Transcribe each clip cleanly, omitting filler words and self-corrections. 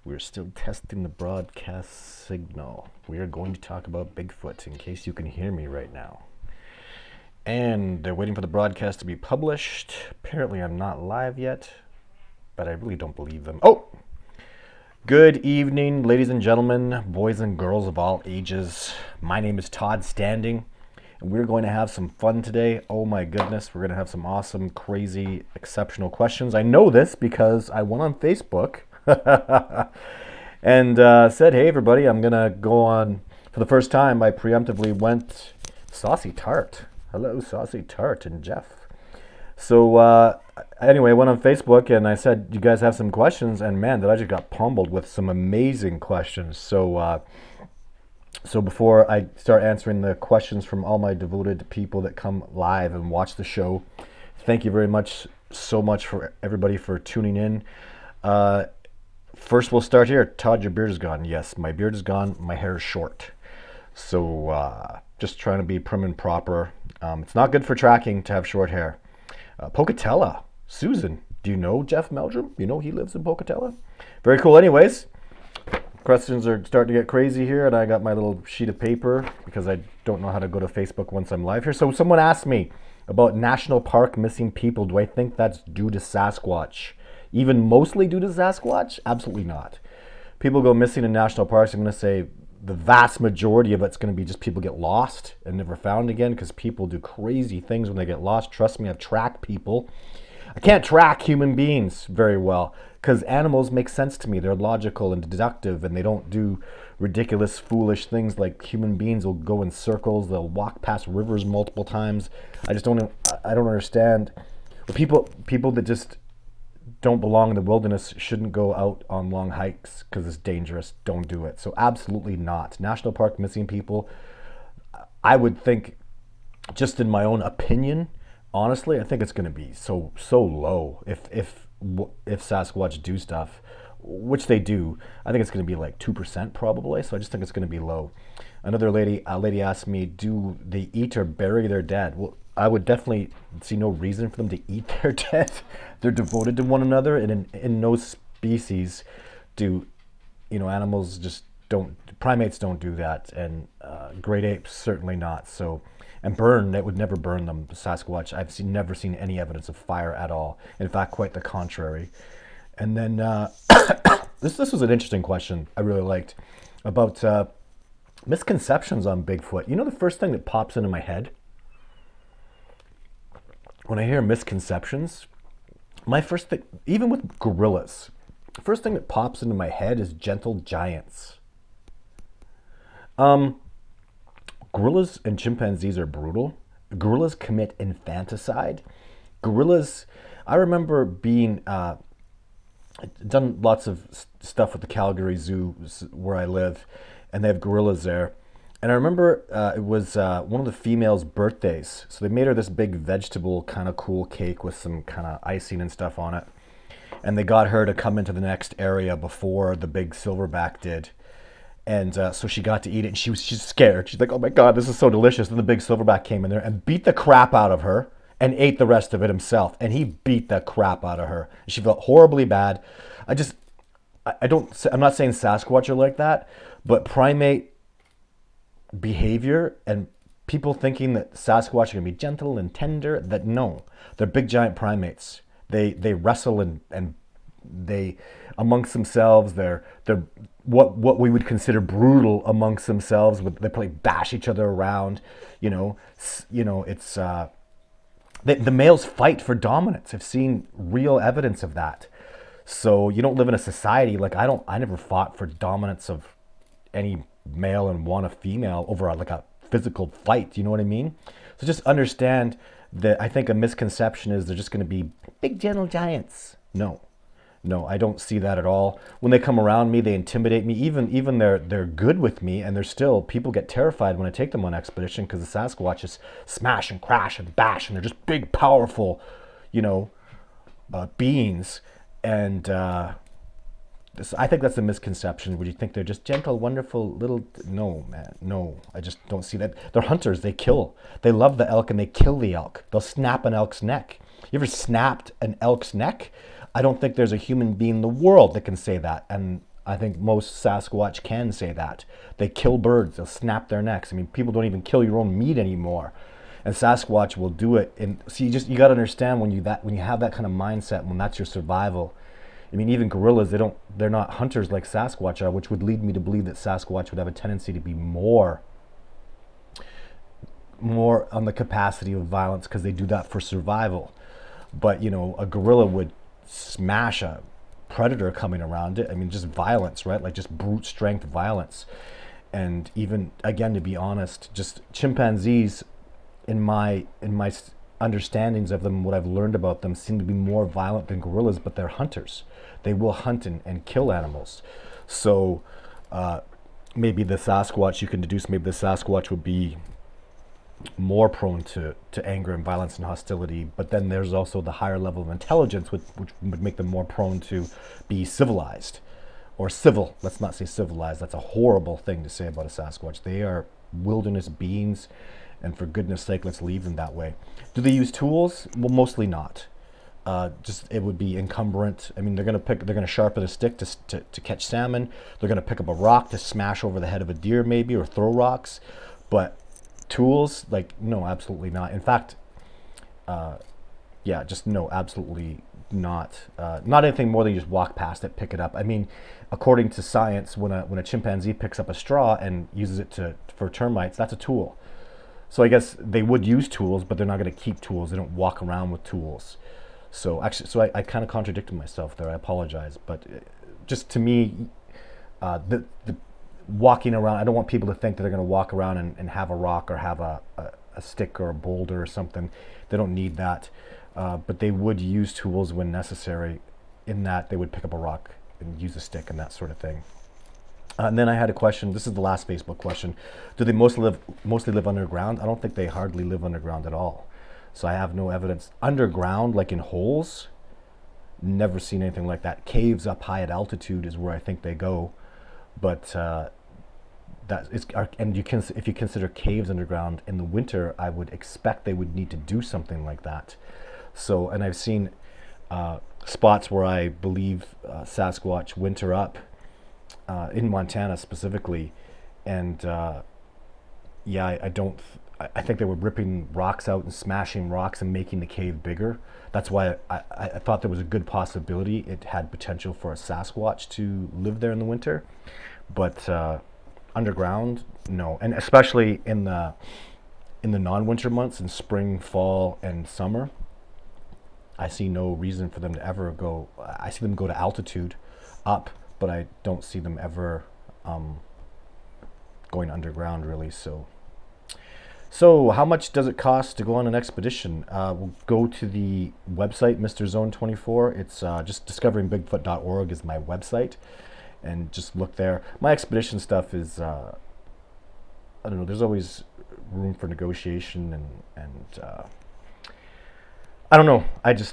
We're still testing the broadcast signal. We are going to talk about Bigfoot in case you can hear me right now. And they're waiting for the broadcast to be published. Apparently I'm not live yet, but I really don't believe them. Oh! Good evening, ladies and gentlemen, boys and girls of all ages. My name is Todd Standing, and we're going to have some fun today. Oh my goodness, we're going to have some awesome, crazy, exceptional questions. I know this because I went on Facebook and said, hey everybody, I'm going to go on, for the first time, I preemptively went Saucy Tart. Hello, Saucy Tart and Jeff. So anyway, I went on Facebook and I said, you guys have some questions? And man, that I just got pummeled with some amazing questions. So before I start answering the questions from all my devoted people that come live and watch the show, thank you very much, so much for everybody for tuning in. First, we'll start here. Todd, your beard is gone. Yes, my beard is gone. My hair is short. So just trying to be prim and proper. It's not good for tracking to have short hair. Pocatella. Susan, do you know Jeff Meldrum? You know he lives in Pocatella? Very cool. Anyways, questions are starting to get crazy here, and I got my little sheet of paper because I don't know how to go to Facebook once I'm live here. So someone asked me about national park missing people. Do I think that's due to Sasquatch? Even mostly due to Sasquatch? Absolutely not. People go missing in national parks. I'm going to say the vast majority of it's going to be just people get lost and never found again because people do crazy things when they get lost. Trust me, I've tracked people. I can't track human beings very well because animals make sense to me. They're logical and deductive, and they don't do ridiculous, foolish things like human beings will go in circles. They'll walk past rivers multiple times. I don't understand. People that just don't belong in the wilderness shouldn't go out on long hikes because it's dangerous. Don't do it. So absolutely not. National park missing people, I would think, just in my own opinion, honestly, I think it's going to be so low if Sasquatch do stuff, which they do. I think it's going to be like 2% probably. So I just think it's going to be low. Another lady asked me, do they eat or bury their dead? Well, I would definitely see no reason for them to eat their dead. They're devoted to one another, and in no species do, animals just don't, primates don't do that, and great apes certainly not. So, and that would never burn them. Sasquatch, I've never seen any evidence of fire at all. In fact, quite the contrary. And then this was an interesting question I really liked about misconceptions on Bigfoot. The first thing that pops into my head when I hear misconceptions, my first thing, even with gorillas, the first thing that pops into my head is gentle giants. Gorillas and chimpanzees are brutal. Gorillas commit infanticide. Gorillas, I remember being, done lots of stuff with the Calgary Zoo where I live, and they have gorillas there. And I remember it was one of the females' birthdays. So they made her this big vegetable kind of cool cake with some kind of icing and stuff on it. And they got her to come into the next area before the big silverback did. And so she got to eat it, and she's scared. She's like, oh my God, this is so delicious. And the big silverback came in there and beat the crap out of her and ate the rest of it himself. And he beat the crap out of her. She felt horribly bad. I'm not saying Sasquatch are like that, but primate behavior and people thinking that Sasquatch are going to be gentle and tender, that no, they're big giant primates. They wrestle and they amongst themselves, they're what we would consider brutal amongst themselves. They probably bash each other around. It's the males fight for dominance. I've seen real evidence of that. So you don't live in a society like I never fought for dominance of any male and want a female over a physical fight. You know what I mean? So just understand that I think a misconception is they're just going to be big gentle giants. No, I don't see that at all. When they come around me, they intimidate me. Even they're good with me, and they're still, people get terrified when I take them on expedition because the Sasquatches smash and crash and bash, and they're just big, powerful, beings. And I think that's a misconception. Would you think they're just gentle, wonderful little? No, man, no. I just don't see that. They're hunters. They kill. They love the elk and they kill the elk. They'll snap an elk's neck. You ever snapped an elk's neck? I don't think there's a human being in the world that can say that. And I think most Sasquatch can say that. They kill birds, they'll snap their necks. I mean, people don't even kill your own meat anymore. And Sasquatch will do it. And so you got to understand when you have that kind of mindset, when that's your survival. I mean, even gorillas, they're not hunters like Sasquatch are, which would lead me to believe that Sasquatch would have a tendency to be more on the capacity of violence because they do that for survival. But a gorilla would smash a predator coming around it. I mean, just violence, right? Like just brute strength violence. And even again, to be honest, just chimpanzees, in my understandings of them, what I've learned about them, seem to be more violent than gorillas, but they're hunters. They will hunt and kill animals. So maybe the Sasquatch, you can deduce maybe the Sasquatch would be more prone to anger and violence and hostility, but then there's also the higher level of intelligence, which would make them more prone to be civilized or civil. Let's not say civilized. That's a horrible thing to say about a Sasquatch. They are wilderness beings, and for goodness sake, let's leave them that way. Do they use tools? Well, mostly not. Just it would be encumbrant. I mean, they're gonna sharpen a stick to catch salmon. They're gonna pick up a rock to smash over the head of a deer, maybe, or throw rocks. But tools, like, no, absolutely not. In fact, just no, absolutely not. Not anything more than you just walk past it, pick it up. I mean, according to science, when a chimpanzee picks up a straw and uses it for termites, that's a tool. So I guess they would use tools, but they're not going to keep tools. They don't walk around with tools. So actually, I kind of contradicted myself there. I apologize, but just to me, the walking around, I don't want people to think that they're going to walk around and have a rock or have a stick or a boulder or something. They don't need that, but they would use tools when necessary, in that they would pick up a rock and use a stick and that sort of thing. And then I had a question. This is the last Facebook question. Do they mostly live underground? I don't think they hardly live underground at all. So I have no evidence. Underground, like in holes, never seen anything like that. Caves up high at altitude is where I think they go. But if you consider caves underground in the winter, I would expect they would need to do something like that. So, and I've seen spots where I believe Sasquatch winter up. In Montana specifically, and I think they were ripping rocks out and smashing rocks and making the cave bigger. That's why I thought there was a good possibility it had potential for a Sasquatch to live there in the winter, but underground, no. And especially in the non-winter months, in spring, fall, and summer, I see no reason for them to ever go. I see them go to altitude, up, but I don't see them ever going underground, really. So how much does it cost to go on an expedition? We'll go to the website, Mr. Zone 24. It's just discoveringbigfoot.org is my website, and just look there. My expedition stuff is, I don't know, there's always room for negotiation, and I don't know.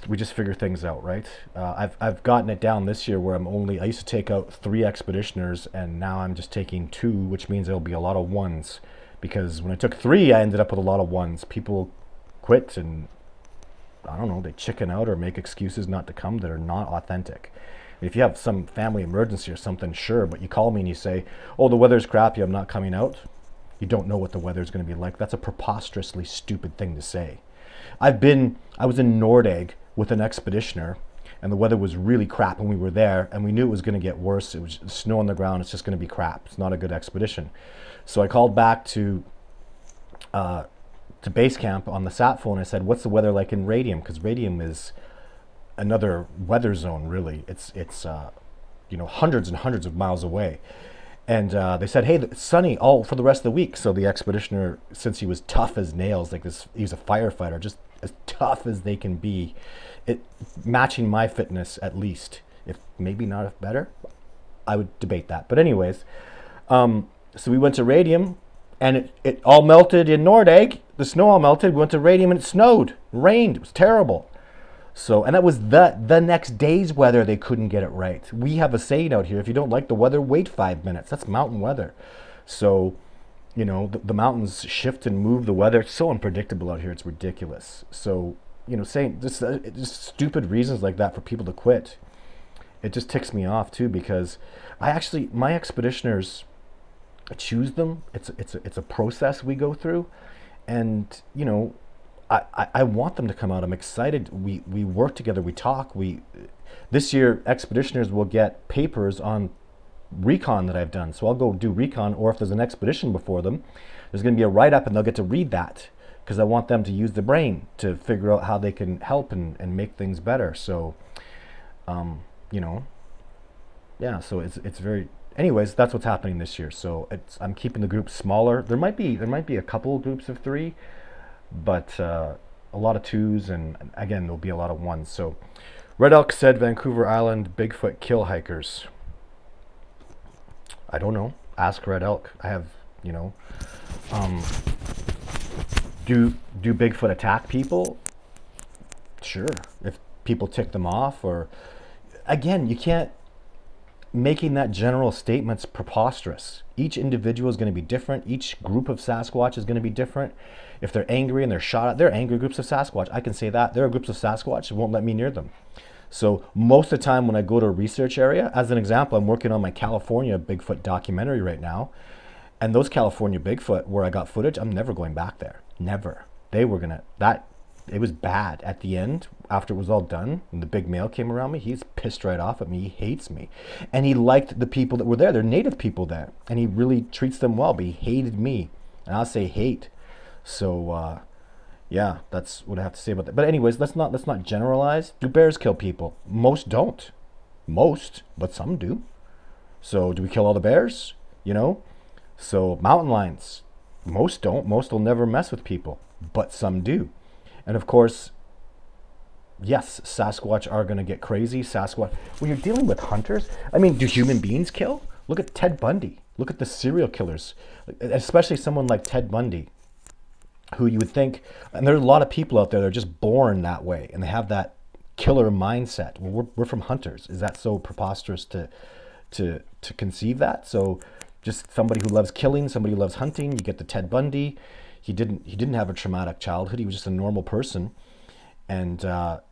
We just figure things out, right? I've gotten it down this year where I used to take out 3 expeditioners, and now I'm just taking 2, which means there'll be a lot of ones. Because when I took 3, I ended up with a lot of ones. People quit, and I don't know, they chicken out or make excuses not to come that are not authentic. If you have some family emergency or something, sure, but you call me and you say, oh, the weather's crappy, I'm not coming out. You don't know what the weather's going to be like. That's a preposterously stupid thing to say. I was in Nordegg with an expeditioner, and the weather was really crap when we were there, and we knew it was going to get worse. It was snow on the ground. It's just going to be crap. It's not a good expedition. So I called back to base camp on the sat phone. I said, what's the weather like in Radium? Because Radium is another weather zone, really. It's hundreds and hundreds of miles away. And they said, hey, it's sunny all for the rest of the week. So the expeditioner, since he was tough as nails, like this, he was a firefighter, just as tough as they can be, matching my fitness at least, if maybe not if better. I would debate that. But anyways, so we went to Radium, and it all melted in Nordegg. The snow all melted. We went to Radium, and it snowed, rained. It was terrible. So, and that was the next day's weather. They couldn't get it right. We have a saying out here: if you don't like the weather, wait 5 minutes. That's mountain weather. So, the mountains shift and move the weather. It's so unpredictable out here. It's ridiculous. So, saying just stupid reasons like that for people to quit it just ticks me off too, because my expeditioners choose them. It's a process we go through, and I want them to come out. I'm excited. We work together. We talk. We This year expeditioners will get papers on recon that I've done. So I'll go do recon, or if there's an expedition before them, there's going to be a write-up and they'll get to read that, because I want them to use the brain to figure out how they can help and make things better. So, you know, yeah, so it's very, anyways, that's what's happening this year. So I'm keeping the group smaller. There might be a couple groups of 3, but a lot of 2s, and again, there'll be a lot of 1s. So Red Elk said Vancouver Island Bigfoot kill hikers. I don't know. Ask Red Elk. I have, do Bigfoot attack people? Sure. If people tick them off, or again, you can't, making that general statement's preposterous. Each individual is going to be different. Each group of Sasquatch is going to be different. If they're angry and they're shot at, they're angry groups of Sasquatch. I can say that. There are groups of Sasquatch that won't let me near them. So most of the time when I go to a research area, as an example, I'm working on my California Bigfoot documentary right now. And those California Bigfoot where I got footage, I'm never going back there. Never. They were going to, it was bad at the end after it was all done. And the big male came around me. He's pissed right off at me. He hates me. And he liked the people that were there. They're native people there. And he really treats them well, but he hated me. And I'll say hate. So, yeah, that's what I have to say about that. But anyways, let's not generalize. Do bears kill people? Most don't. Most, but some do. So do we kill all the bears? So mountain lions, most don't. Most will never mess with people, but some do. And of course, yes, Sasquatch are going to get crazy. Sasquatch, when you're dealing with hunters, I mean, do human beings kill? Look at Ted Bundy. Look at the serial killers, especially someone like Ted Bundy, who you would think, and there's a lot of people out there that are just born that way, and they have that killer mindset. Well, we're from hunters. Is that so preposterous to conceive that? So just somebody who loves killing, somebody who loves hunting. You get the Ted Bundy. He didn't have a traumatic childhood. He was just a normal person, and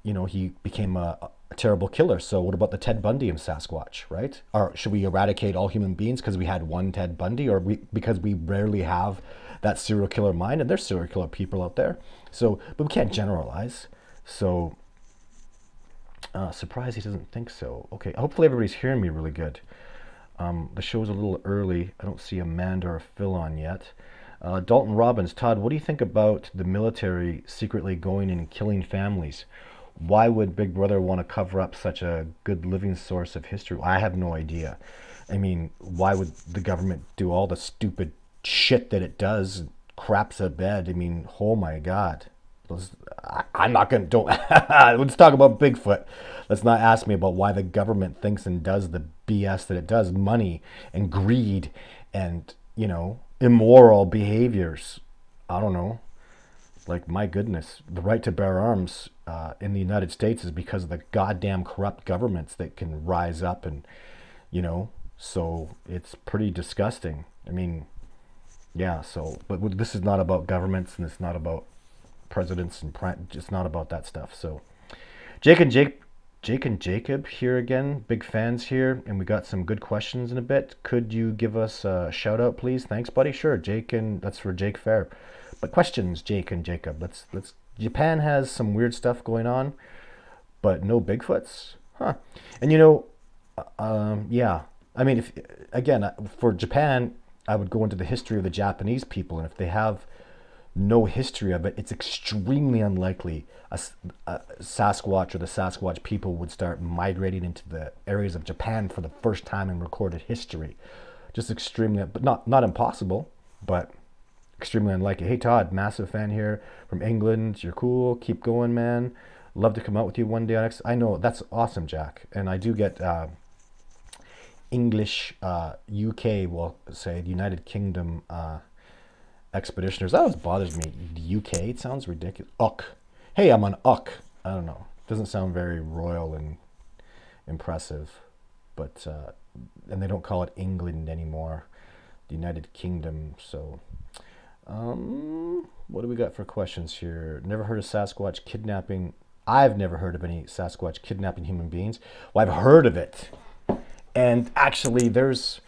he became a terrible killer. So what about the Ted Bundy and Sasquatch, right? Or should we eradicate all human beings because we had one Ted Bundy, or because we rarely have that serial killer mind? And there's serial killer people out there. So, but we can't generalize. So, surprised he doesn't think so. Okay, hopefully everybody's hearing me really good. The show's a little early. I don't see Amanda or Phil on yet. Dalton Robbins, Todd, what do you think about the military secretly going and killing families? Why would Big Brother want to cover up such a good living source of history? I have no idea. I mean, why would the government do all the stupid shit that it does? Craps a bed. I mean, oh my God. I'm not going to, let's talk about Bigfoot. Let's not ask me about why the government thinks and does the BS that it does. Money and greed and, immoral behaviors. I don't know. Like, my goodness, the right to bear arms in the United States is because of the goddamn corrupt governments that can rise up and, so it's pretty disgusting. I mean, yeah, so, but this is not about governments, and it's not about presidents, and just not about that stuff. So Jake and Jacob here again, big fans here, and we got some good questions in a bit. Could you give us a shout out, please? Thanks, buddy. Sure, Jake, and that's for Jake Fair. But questions, Jake and Jacob. Let's. Japan has some weird stuff going on, but no Bigfoots, huh? And yeah. I mean, if again for Japan, I would go into the history of the Japanese people, and if they have no history of it, it's extremely unlikely a Sasquatch or the Sasquatch people would start migrating into the areas of Japan for the first time in recorded history. Just extremely, but not impossible, but extremely unlikely. Hey Todd, massive fan here from England. You're cool. Keep going, man. Love to come out with you one day on X. I know, that's awesome, Jack. And I do get English, UK, well, say the United Kingdom expeditioners. That always bothers me. The UK, it sounds ridiculous. Uck. Hey, I'm an Uck. I don't know. Doesn't sound very royal and impressive. But, and they don't call it England anymore. The United Kingdom. So, what do we got for questions here? Never heard of Sasquatch kidnapping. I've never heard of any Sasquatch kidnapping human beings. Well, I've heard of it. And actually, there's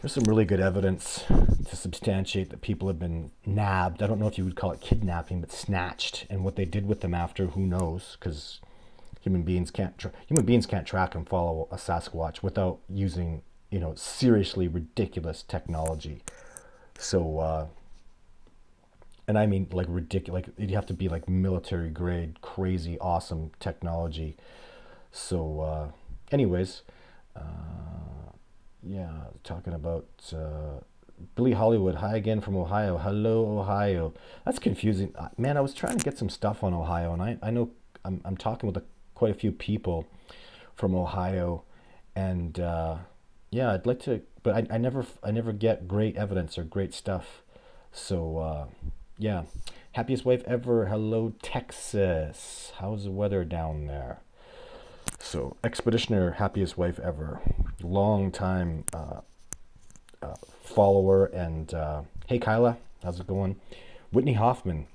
some really good evidence to substantiate that people have been nabbed. I don't know if you would call it kidnapping, but snatched. And what they did with them after, who knows? Because human beings can't track and follow a Sasquatch without using, seriously ridiculous technology. So, and I mean like ridiculous. Like you have to be like military grade, crazy, awesome technology. So, anyways. Yeah, talking about Billy Hollywood. Hi again from Ohio. Hello, Ohio. That's confusing. Man, I was trying to get some stuff on Ohio, and I know I'm talking with quite a few people from Ohio, and yeah, I'd like to, but I never get great evidence or great stuff. So yeah, happiest wife ever. Hello, Texas. How's the weather down there? So, Expeditioner, happiest wife ever. Long time follower. And hey, Kyla, how's it going? Whitney Hoffman,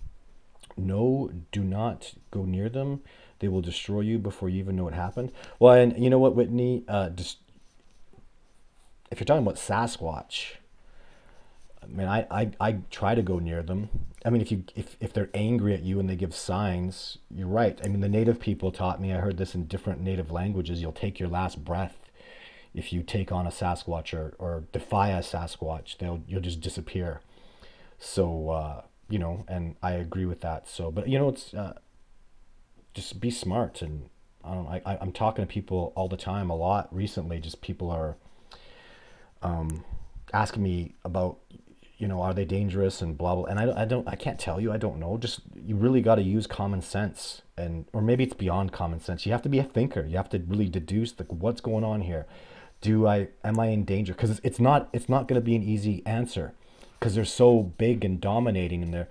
no, do not go near them. They will destroy you before you even know what happened. Well, and you know what, Whitney? Just if you're talking about Sasquatch, I mean, I try to go near them. I mean, if they're angry at you and they give signs, you're right. I mean, the native people taught me. I heard this in different native languages. You'll take your last breath if you take on a Sasquatch or defy a Sasquatch. You'll just disappear. So and I agree with that. So, but it's just be smart. And I don't know, I'm talking to people all the time, a lot recently. Just people are asking me about, are they dangerous and blah blah. And I can't tell you. I don't know. Just you really got to use common sense, or maybe it's beyond common sense. You have to be a thinker. You have to really deduce what's going on here. Am I in danger? Because it's not going to be an easy answer, because they're so big and dominating, and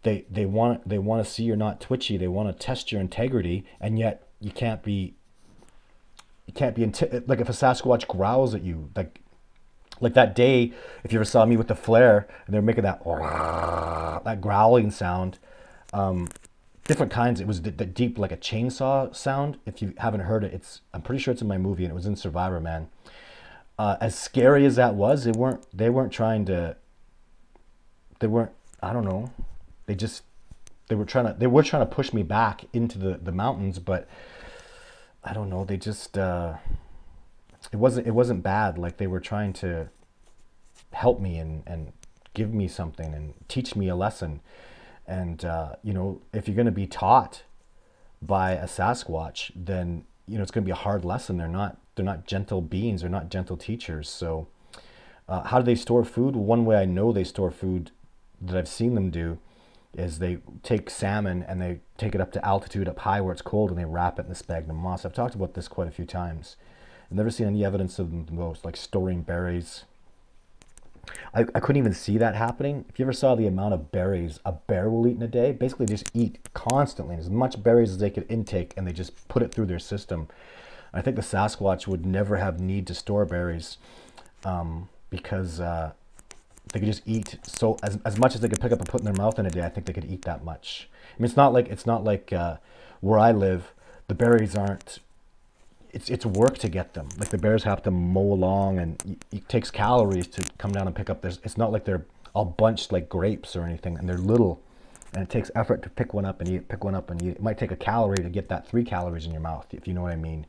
they want to see you're not twitchy. They want to test your integrity, and yet you can't be like if a Sasquatch growls at you, like that day, if you ever saw me with the flare and they were making that growling sound, different kinds. It was the deep, like a chainsaw sound. If you haven't heard it, I'm pretty sure it's in my movie, and it was in Survivor, man. As scary as that was, they weren't trying to. They weren't. I don't know. They were trying to push me back into the mountains, but I don't know. They just. It wasn't bad. Like they were trying to help me and give me something and teach me a lesson. And if you're going to be taught by a Sasquatch, then it's going to be a hard lesson. They're not gentle beings. They're not gentle teachers. So how do they store food? One way I know they store food that I've seen them do is they take salmon and they take it up to altitude up high where it's cold, and they wrap it in the sphagnum moss. I've talked about this quite a few times. I've never seen any evidence of them like storing berries. I couldn't even see that happening. If you ever saw the amount of berries a bear will eat in a day, basically just eat constantly, as much berries as they could intake, and they just put it through their system. I think the Sasquatch would never have need to store berries, because they could just eat so as much as they could pick up and put in their mouth in a day. I think they could eat that much. I mean, it's not like where I live, the berries aren't. It's work to get them. Like the bears have to mow along, and it takes calories to come down and pick up. It's not like they're all bunched like grapes or anything, and they're little, and it takes effort to pick one up and eat it, pick one up and eat it. It might take a calorie to get that 3 calories in your mouth, if you know what I mean.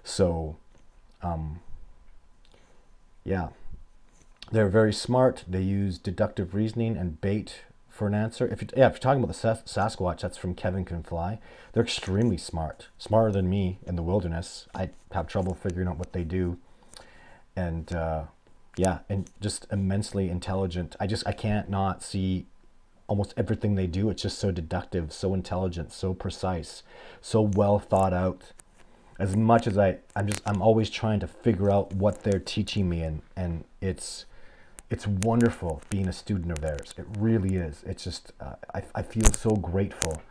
So, yeah, they're very smart. They use deductive reasoning and bait for an answer. If you're talking about the Sasquatch, that's from Kevin Can Fly. They're extremely smart, smarter than me in the wilderness. I have trouble figuring out what they do, and and just immensely intelligent. I can't not see almost everything they do. It's just so deductive, so intelligent, so precise, so well thought out. As much as I'm always trying to figure out what they're teaching me, and it's wonderful being a student of theirs. It really is. It's just I feel so grateful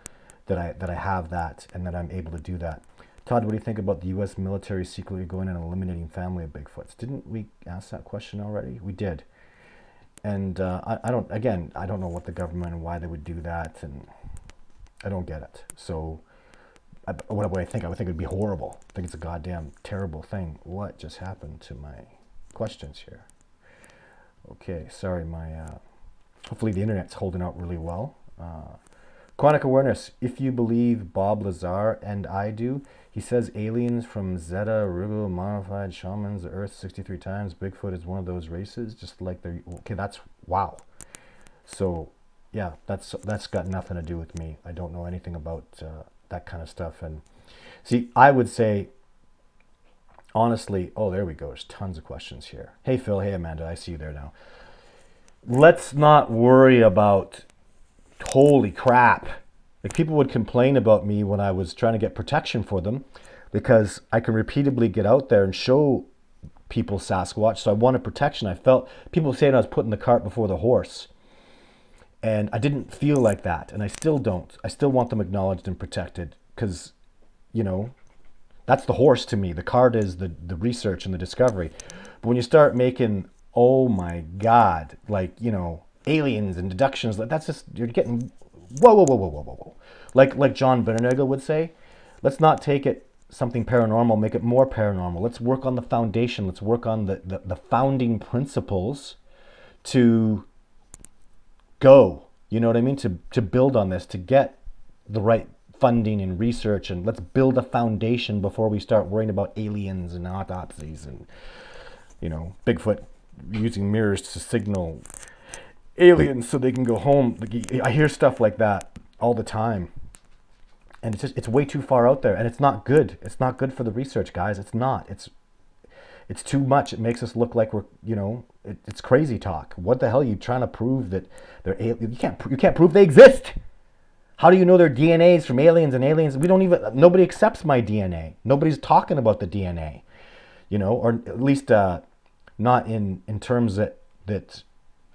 that I have that, and that I'm able to do that. Todd, what do you think about the U.S. military secretly going and eliminating family of Bigfoots? Didn't we ask that question already? We did. And I don't know what the government and why they would do that, and I don't get it. So what would I think? I would think it would be horrible. I think it's a goddamn terrible thing. What just happened to my questions here? Okay, sorry, hopefully the internet's holding out really well. Quantic awareness. If you believe Bob Lazar, and I do, he says aliens from Zeta, Rugo, modified shamans, the Earth 63 times. Bigfoot is one of those races, just like the. Okay, that's wow. So, yeah, that's got nothing to do with me. I don't know anything about that kind of stuff. And see, I would say, honestly, oh, there we go. There's tons of questions here. Hey, Phil. Hey, Amanda. I see you there now. Let's not worry about. Holy crap. Like, people would complain about me when I was trying to get protection for them because I can repeatedly get out there and show people Sasquatch. So I wanted protection. I felt people saying I was putting the cart before the horse. And I didn't feel like that. And I still don't. I still want them acknowledged and protected because, you know, that's the horse to me. The cart is the research and the discovery. But when you start making, oh my God, like, you know, aliens and deductions, that's just, you're getting whoa. Like John Benernagel would say, let's not take it something paranormal, make it more paranormal. Let's work on the foundation. Let's work on the founding principles to go, you know what I mean? To build on this, to get the right funding and research, and let's build a foundation before we start worrying about aliens and autopsies and, you know, Bigfoot using mirrors to signal aliens so they can go home. I hear stuff like that all the time, and it's way too far out there, and it's not good. It's not good for the research, guys. It's not. It's too much. It makes us look like we're, you know, it's crazy talk. What the hell are you trying to prove that they're aliens? You can't prove they exist. How do you know their DNA is from aliens and aliens? Nobody accepts my DNA. Nobody's talking about the DNA, you know, or at least not in terms that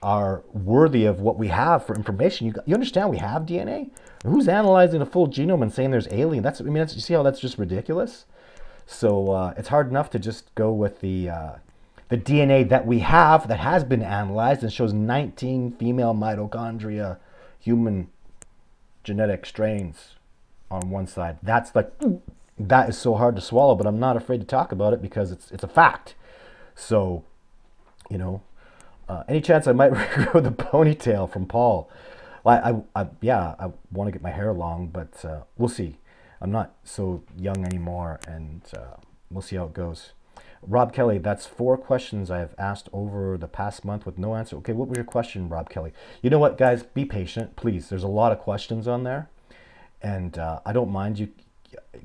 are worthy of what we have for information. You understand we have DNA? Who's analyzing a full genome and saying there's alien? You see how that's just ridiculous? So it's hard enough to just go with the DNA that we have that has been analyzed and shows 19 female mitochondria human genetic strains on one side. That is so hard to swallow, but I'm not afraid to talk about it because it's a fact. So, you know, any chance I might grow the ponytail from Paul? Well, I want to get my hair long, but we'll see. I'm not so young anymore, and we'll see how it goes. Rob Kelly, that's 4 questions I have asked over the past month with no answer. Okay, what was your question, Rob Kelly? You know what, guys? Be patient, please. There's a lot of questions on there, and I don't mind you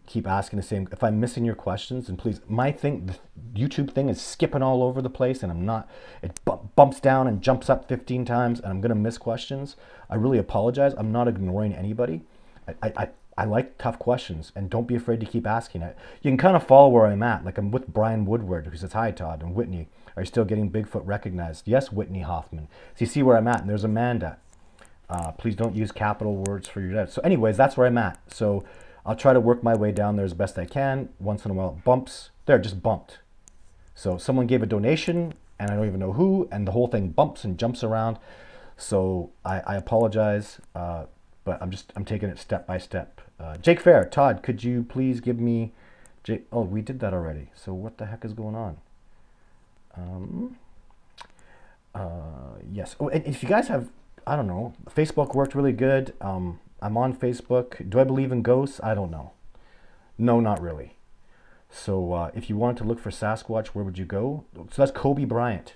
keep asking the same. If I'm missing your questions, and please, my thing, the YouTube thing is skipping all over the place, and I'm not. It bumps down and jumps up 15 times, and I'm gonna miss questions. I really apologize. I'm not ignoring anybody. I like tough questions, and don't be afraid to keep asking it. You can kind of follow where I'm at. Like, I'm with Brian Woodward, who says, hi, Todd, and Whitney. Are you still getting Bigfoot recognized? Yes, Whitney Hoffman. So you see where I'm at, and there's Amanda. Please don't use capital words for your dad. So anyways, that's where I'm at. So I'll try to work my way down there as best I can. Once in a while, it bumps. There, just bumped. So someone gave a donation, and I don't even know who, and the whole thing bumps and jumps around. So I apologize, but I'm taking it step by step. Jake Fair, Todd, could you please give me... Oh, we did that already. So what the heck is going on? Yes. Oh, and if you guys have, I don't know, Facebook worked really good. I'm on Facebook. Do I believe in ghosts? I don't know. No, not really. So if you wanted to look for Sasquatch, where would you go? So that's Kobe Bryant.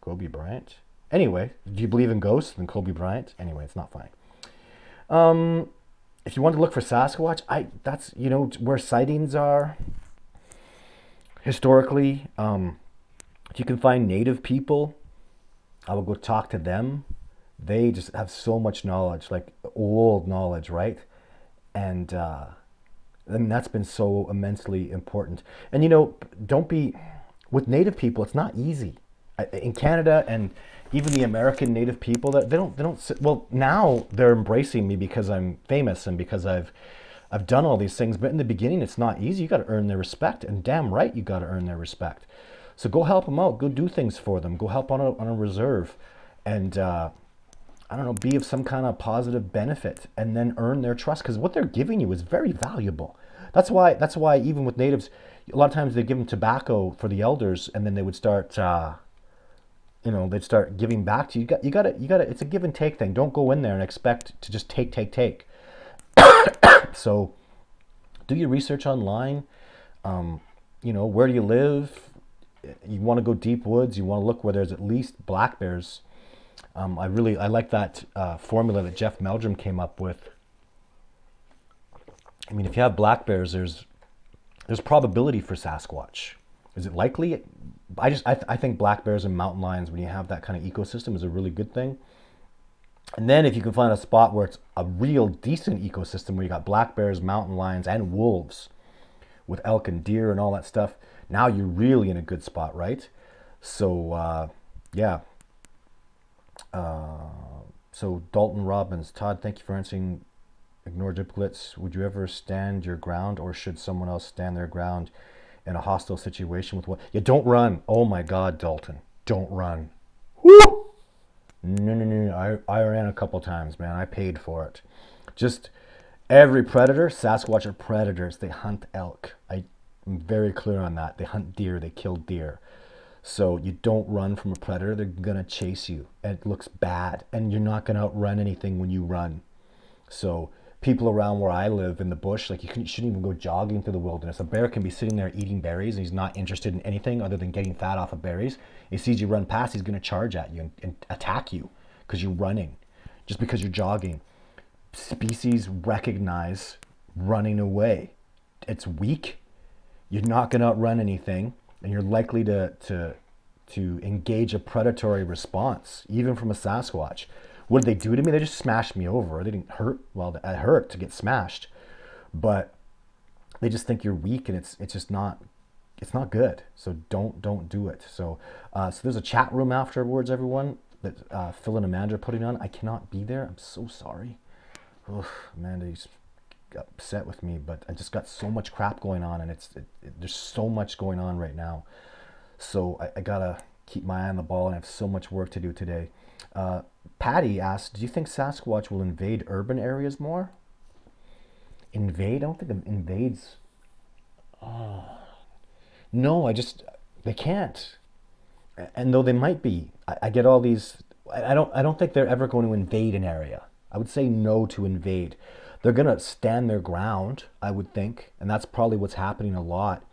Kobe Bryant? Anyway, do you believe in ghosts? Then Kobe Bryant? Anyway, it's not funny. If you want to look for Sasquatch, that's, you know, where sightings are historically. If you can find native people, I will go talk to them. They just have so much knowledge, like old knowledge, right? And that's been so immensely important. And, you know, with native people, it's not easy. In Canada and even the American native people, that they don't well, now they're embracing me because I'm famous and because I've done all these things, but in the beginning it's not easy. You got to earn their respect, and damn right you got to earn their respect. So go help them out, go do things for them, go help on a reserve. And I don't know, be of some kind of positive benefit, and then earn their trust, because what they're giving you is very valuable. That's why even with natives, a lot of times they give them tobacco for the elders, and then they would start they'd start giving back to you. You got to. It's a give and take thing. Don't go in there and expect to just take. So do your research online. Where do you live? You want to go deep woods. You want to look where there's at least black bears. I like that formula that Jeff Meldrum came up with. I mean, if you have black bears, there's probability for Sasquatch. Is it likely? I think black bears and mountain lions, when you have that kind of ecosystem, is a really good thing. And then if you can find a spot where it's a real decent ecosystem, where you got black bears, mountain lions, and wolves, with elk and deer and all that stuff, now you're really in a good spot, right? So yeah. So Dalton Robbins, Todd, thank you for answering. Ignore duplicates. Would you ever stand your ground, or should someone else stand their ground in a hostile situation with what? Yeah, don't run. Oh my God, Dalton, don't run. Woo! No. I ran a couple times, man. I paid for it. Just every predator, Sasquatch are predators. They hunt elk. I'm very clear on that. They hunt deer. They kill deer. So you don't run from a predator. They're gonna chase you. And it looks bad, and you're not gonna outrun anything when you run. So people around where I live in the bush, like you shouldn't even go jogging through the wilderness. A bear can be sitting there eating berries, and he's not interested in anything other than getting fat off of berries. He sees you run past, he's going to charge at you and attack you because you're running, just because you're jogging. Species recognize running away. It's weak. You're not going to outrun anything, and you're likely to engage a predatory response, even from a Sasquatch. What did they do to me? They just smashed me over. They didn't hurt. Well, it hurt to get smashed, but they just think you're weak, and it's just not. It's not good. So don't do it. So there's a chat room afterwards, everyone, that Phil and Amanda are putting on. I cannot be there. I'm so sorry. Ugh, Amanda's upset with me, but I just got so much crap going on, and there's so much going on right now. So I gotta keep my eye on the ball, and I have so much work to do today. Patty asked, do you think Sasquatch will invade urban areas more? Invade? I don't think it invades. No, they can't. And though they might be, I get all these. I don't think they're ever going to invade an area. I would say no to invade. They're gonna stand their ground, I would think, and that's probably what's happening a lot.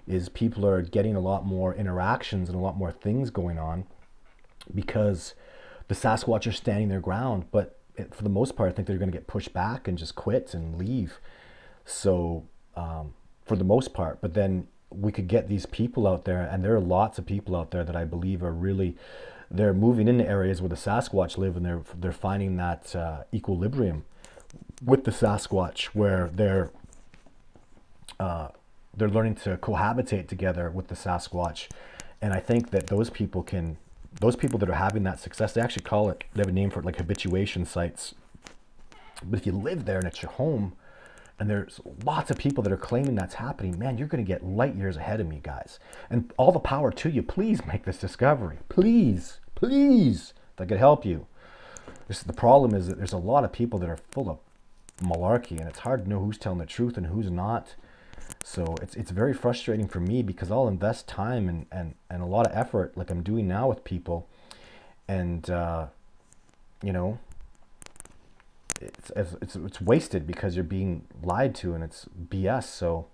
Is people are getting a lot more interactions and a lot more things going on because the Sasquatch are standing their ground, but for the most part, I think they're going to get pushed back and just quit and leave. So for the most part, but then we could get these people out there, and there are lots of people out there that I believe are really, they're moving into areas where the Sasquatch live, and they're finding that equilibrium with the Sasquatch, where they're learning to cohabitate together with the Sasquatch. And I think that those people that are having that success, they actually call it, they have a name for it, like habituation sites. But if you live there and it's your home, and there's lots of people that are claiming that's happening, man, you're going to get light years ahead of me, guys. And all the power to you. Please make this discovery. Please, if I could help you. The problem is that there's a lot of people that are full of malarkey, and it's hard to know who's telling the truth and who's not. So it's very frustrating for me, because I'll invest time and a lot of effort, like I'm doing now with people, and it's wasted because you're being lied to, and it's BS. So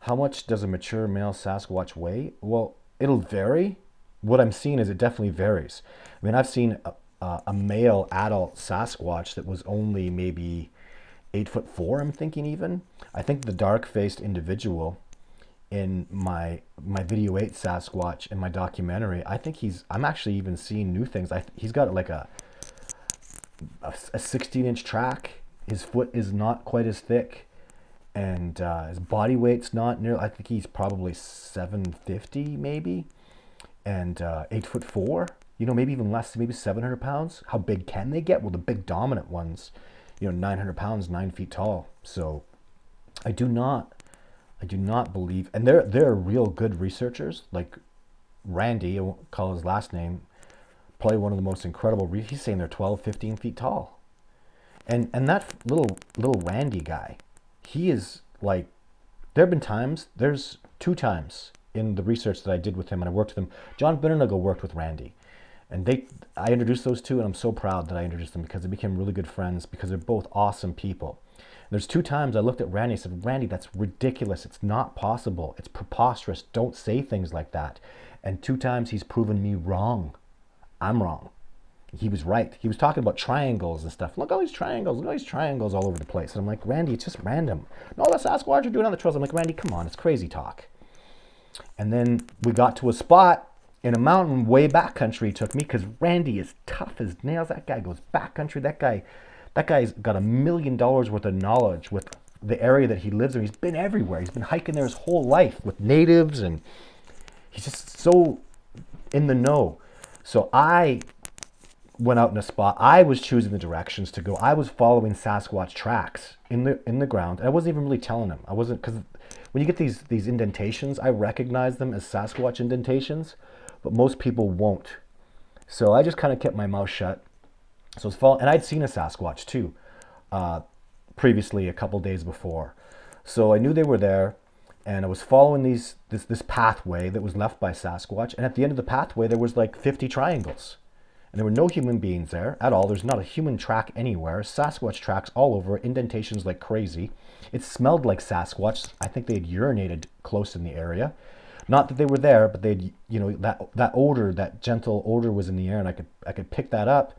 how much does a mature male Sasquatch weigh? Well, it'll vary. What I'm seeing is it definitely varies. I mean, I've seen a male adult Sasquatch that was only maybe 8'4", I'm thinking even. I think the dark-faced individual in my video 8 Sasquatch in my documentary, I think I'm actually even seeing new things. He's got like a 16-inch track. His foot is not quite as thick, and his body weight's not near. I think he's probably 750 maybe, and 8'4". Maybe even less, maybe 700 pounds. How big can they get? Well, the big dominant ones, 900 pounds, 9 feet tall. So I do not believe, and they're real good researchers, like Randy, I won't call his last name, probably one of the most incredible, he's saying they're 12, 15 feet tall. And that little Randy guy, he is like, there's 2 times in the research that I did with him, and I worked with him. John Binnernagel worked with Randy. And I introduced those two, and I'm so proud that I introduced them because they became really good friends because they're both awesome people. There's 2 times I looked at Randy and said, Randy, that's ridiculous. It's not possible. It's preposterous. Don't say things like that. And 2 times he's proven me wrong. I'm wrong. He was right. He was talking about triangles and stuff. Look, all these triangles. Look, all these triangles all over the place. And I'm like, Randy, it's just random. No, the Sasquatch are doing on the trails. I'm like, Randy, come on. It's crazy talk. And then we got to a spot in a mountain way back country he took me because Randy is tough as nails. That guy goes back country. That guy's got $1 million worth of knowledge with the area that he lives in. He's been everywhere. He's been hiking there his whole life with natives, and he's just so in the know. So I went out in a spot. I was choosing the directions to go. I was following Sasquatch tracks in the ground. And I wasn't even really telling him. I wasn't, because when you get these indentations, I recognize them as Sasquatch indentations, but most people won't. So I just kind of kept my mouth shut. So it's and I'd seen a Sasquatch too, previously a couple days before. So I knew they were there, and I was following this pathway that was left by Sasquatch. And at the end of the pathway, there was like 50 triangles. And there were no human beings there at all. There's not a human track anywhere. Sasquatch tracks all over, indentations like crazy. It smelled like Sasquatch. I think they had urinated close in the area. Not that they were there, but they'd, that odor, that gentle odor was in the air, and I could pick that up.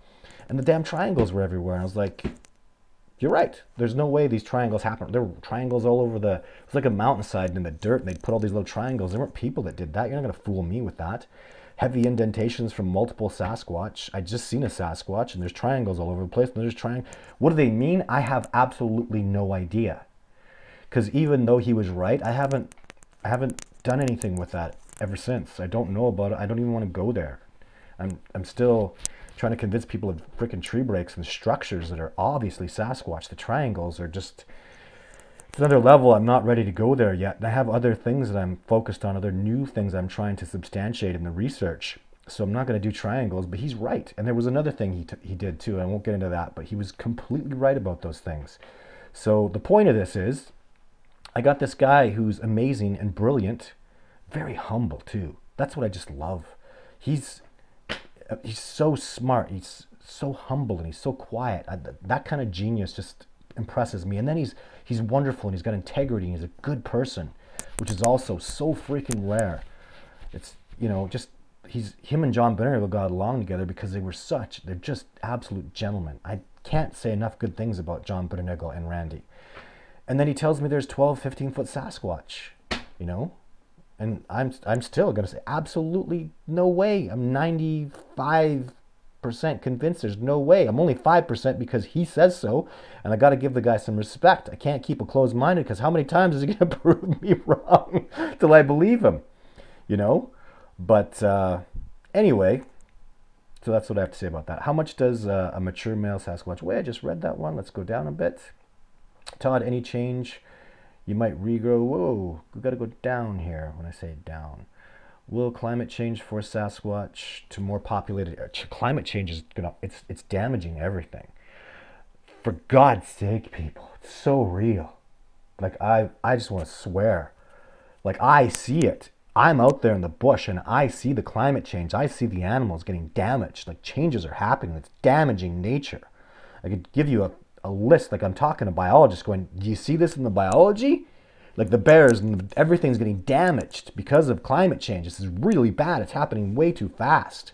And the damn triangles were everywhere. And I was like, you're right. There's no way these triangles happen. There were triangles all over it was like a mountainside in the dirt, and they'd put all these little triangles. There weren't people that did that. You're not going to fool me with that. Heavy indentations from multiple Sasquatch. I'd just seen a Sasquatch, and there's triangles all over the place. And there's What do they mean? I have absolutely no idea. Because even though he was right, I haven't done anything with that ever since. I don't know about it. I don't even want to go there. I'm still trying to convince people of freaking tree breaks and structures that are obviously Sasquatch. The triangles are just, it's another level. I'm not ready to go there yet. And I have other things that I'm focused on, other new things I'm trying to substantiate in the research. So I'm not going to do triangles, but he's right. And there was another thing he did too. I won't get into that, but he was completely right about those things. So the point of this is, I got this guy who's amazing and brilliant, very humble too. That's what I just love. He's so smart. He's so humble, and he's so quiet. That kind of genius just impresses me. And then he's wonderful, and he's got integrity, and he's a good person, which is also so freaking rare. It's, him and John Binnernagel got along together because they're just absolute gentlemen. I can't say enough good things about John Binnernagel and Randy. And then he tells me there's 12, 15-foot Sasquatch, And I'm still going to say absolutely no way. I'm 95% convinced there's no way. I'm only 5% because he says so, and I got to give the guy some respect. I can't keep a closed-minded, because how many times is he going to prove me wrong till I believe him? But anyway, so that's what I have to say about that. How much does a mature male Sasquatch weigh? I just read that one. Let's go down a bit. Todd, any change? You might regrow. Whoa, we got to go down here when I say down. Will climate change force Sasquatch to more populated areas? Climate change is it's damaging everything. For God's sake, people, it's so real. Like, I just want to swear. Like, I see it. I'm out there in the bush, and I see the climate change. I see the animals getting damaged. Like, changes are happening. It's damaging nature. I could give you a list. Like, I'm talking to biologists going, do you see this in the biology? Like, the bears and everything's getting damaged because of climate change. This is really bad. It's happening way too fast.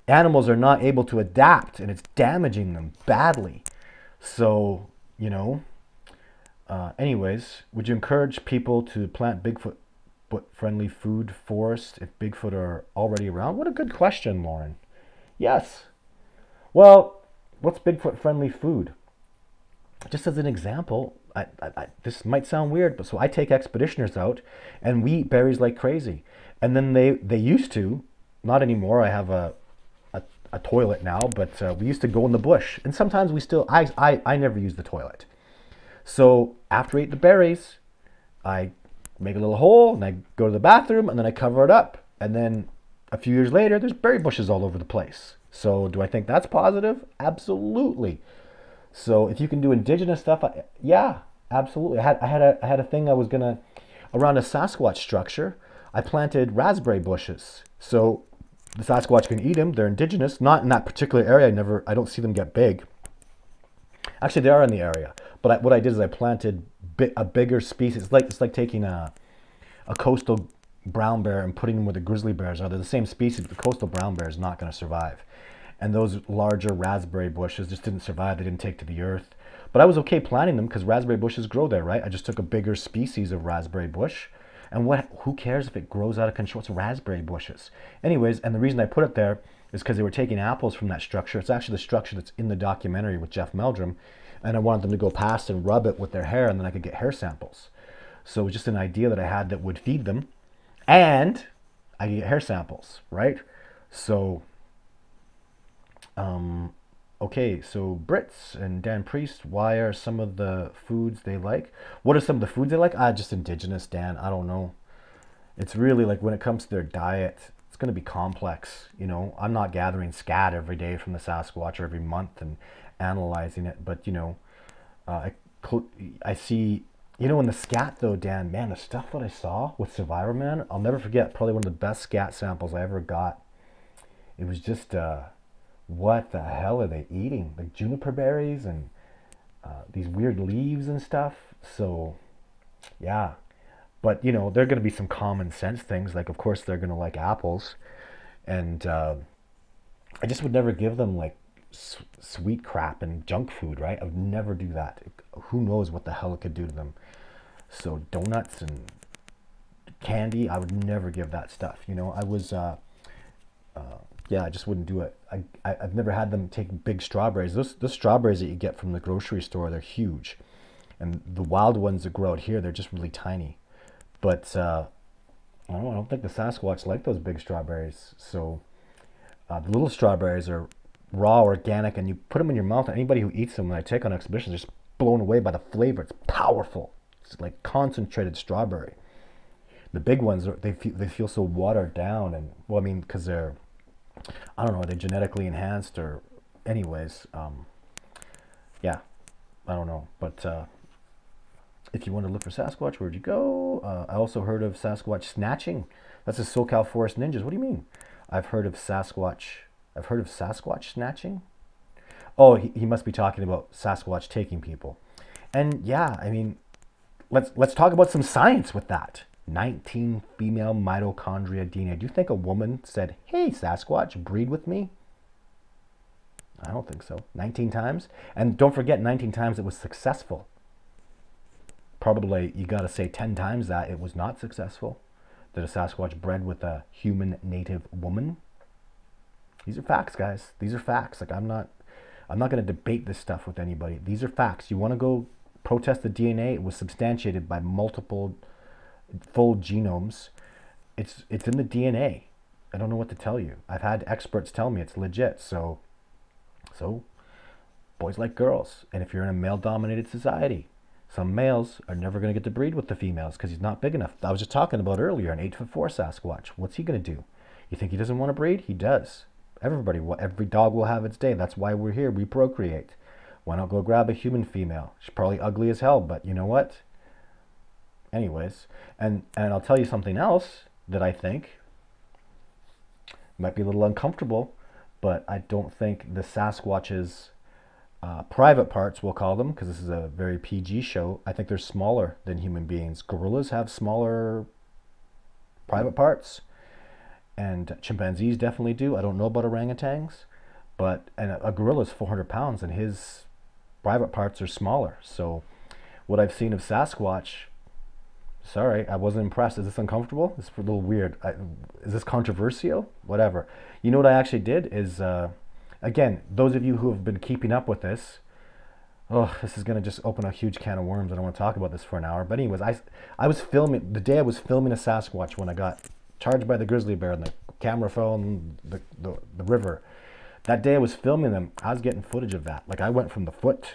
Animals are not able to adapt, and it's damaging them badly. So, anyways, would you encourage people to plant Bigfoot-friendly food forests if Bigfoot are already around? What a good question, Lauren. Yes. Well, what's Bigfoot-friendly food? Just as an example, this might sound weird, but so I take expeditioners out, and we eat berries like crazy. And then they used to, not anymore. I have a toilet now, but we used to go in the bush, and sometimes we still. I never use the toilet. So after I eat the berries, I make a little hole, and I go to the bathroom, and then I cover it up. And then a few years later, there's berry bushes all over the place. So do I think that's positive? Absolutely. So if you can do indigenous stuff, yeah, absolutely. I had a thing I was gonna around a Sasquatch structure. I planted raspberry bushes, so the Sasquatch can eat them. They're indigenous, not in that particular area. I don't see them get big. Actually, they are in the area. But what I did is I planted a bigger species. It's like taking a coastal brown bear and putting them where the grizzly bears are. They're the same species, but the coastal brown bear is not going to survive. And those larger raspberry bushes just didn't survive. They didn't take to the earth. But I was okay planting them because raspberry bushes grow there, right? I just took a bigger species of raspberry bush. And who cares if it grows out of control? It's raspberry bushes. Anyways, and the reason I put it there is because they were taking apples from that structure. It's actually the structure that's in the documentary with Jeff Meldrum. And I wanted them to go past and rub it with their hair, and then I could get hair samples. So it was just an idea that I had that would feed them, and I could get hair samples, right? So, okay, so Brits and Dan Priest, why are some of the foods they like? What are some of the foods they like? Just indigenous, Dan. I don't know. It's really like when it comes to their diet, it's going to be complex. You know, I'm not gathering scat every day from the Sasquatch or every month and analyzing it, but you know, I see, you know, in the scat though, Dan, man, the stuff that I saw with Survivor Man, I'll never forget. Probably one of the best scat samples I ever got. It was just, what the hell are they eating? Like juniper berries and these weird leaves and stuff. So, yeah. But, you know, there are going to be some common sense things. Like, of course, they're going to like apples. And I just would never give them, like, sweet crap and junk food, right? I would never do that. Who knows what the hell it could do to them. So donuts and candy, I would never give that stuff. You know, yeah, I just wouldn't do it. I've never had them take big strawberries. Those strawberries that you get from the grocery store, they're huge. And the wild ones that grow out here, they're just really tiny. But I don't think the Sasquatch like those big strawberries. So the little strawberries are raw, organic, and you put them in your mouth. And anybody who eats them, when I take on expeditions, is just blown away by the flavor. It's powerful. It's like concentrated strawberry. The big ones, they feel so watered down, and well, I mean, because they're, I don't know, are they genetically enhanced or, anyways, yeah, I don't know. But if you want to look for Sasquatch, where'd you go? I also heard of Sasquatch snatching. That's the SoCal Forest Ninjas. What do you mean? I've heard of Sasquatch snatching. Oh, he must be talking about Sasquatch taking people. And yeah, I mean, let's talk about some science with that. 19 female mitochondria DNA. Do you think a woman said, "Hey, Sasquatch, breed with me"? I don't think so. 19 times? And don't forget, 19 times it was successful. Probably, you got to say 10 times that it was not successful. That a Sasquatch bred with a human native woman. These are facts, guys. These are facts. Like, I'm not going to debate this stuff with anybody. These are facts. You want to go protest the DNA? It was substantiated by multiple full genomes. It's in the DNA. I don't know what to tell you. I've had experts tell me it's legit. So boys like girls. And if you're in a male-dominated society, some males are never going to get to breed with the females because he's not big enough. I was just talking about earlier, an 8'4" Sasquatch. What's he going to do? You think he doesn't want to breed? He does. Every dog will have its day. That's why we're here. We procreate. Why not go grab a human female? She's probably ugly as hell, but you know what? Anyways, and I'll tell you something else that I think might be a little uncomfortable, but I don't think the Sasquatch's private parts, we'll call them, because this is a very PG show, I think they're smaller than human beings. Gorillas have smaller private parts, and chimpanzees definitely do. I don't know about orangutans, but a gorilla's 400 pounds, and his private parts are smaller. So what I've seen of Sasquatch, sorry, I wasn't impressed. Is this uncomfortable? It's a little weird. Is this controversial? Whatever. You know what I actually did is, again, those of you who have been keeping up with this, this is going to just open a huge can of worms. I don't want to talk about this for an hour. But anyways, I was filming, the day I was filming a Sasquatch when I got charged by the grizzly bear and the camera fell in the river. That day I was filming them, I was getting footage of that. Like, I went from the foot,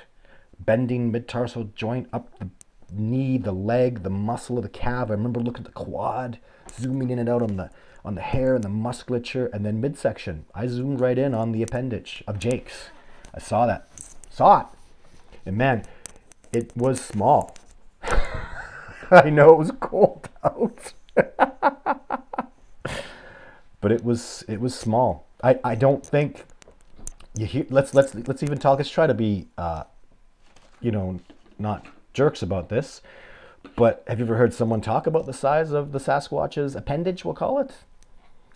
bending mid-tarsal joint, up the knee, the leg, the muscle of the calf. I remember looking at the quad, zooming in and out on on the hair and the musculature, and then midsection. I zoomed right in on the appendage of Jake's. I saw that. Saw it. And man, it was small. I know it was cold out. But it was small. I don't think you hear, let's even talk. Let's try to be not jerks about this. But have you ever heard someone talk about the size of the Sasquatch's appendage, we'll call it?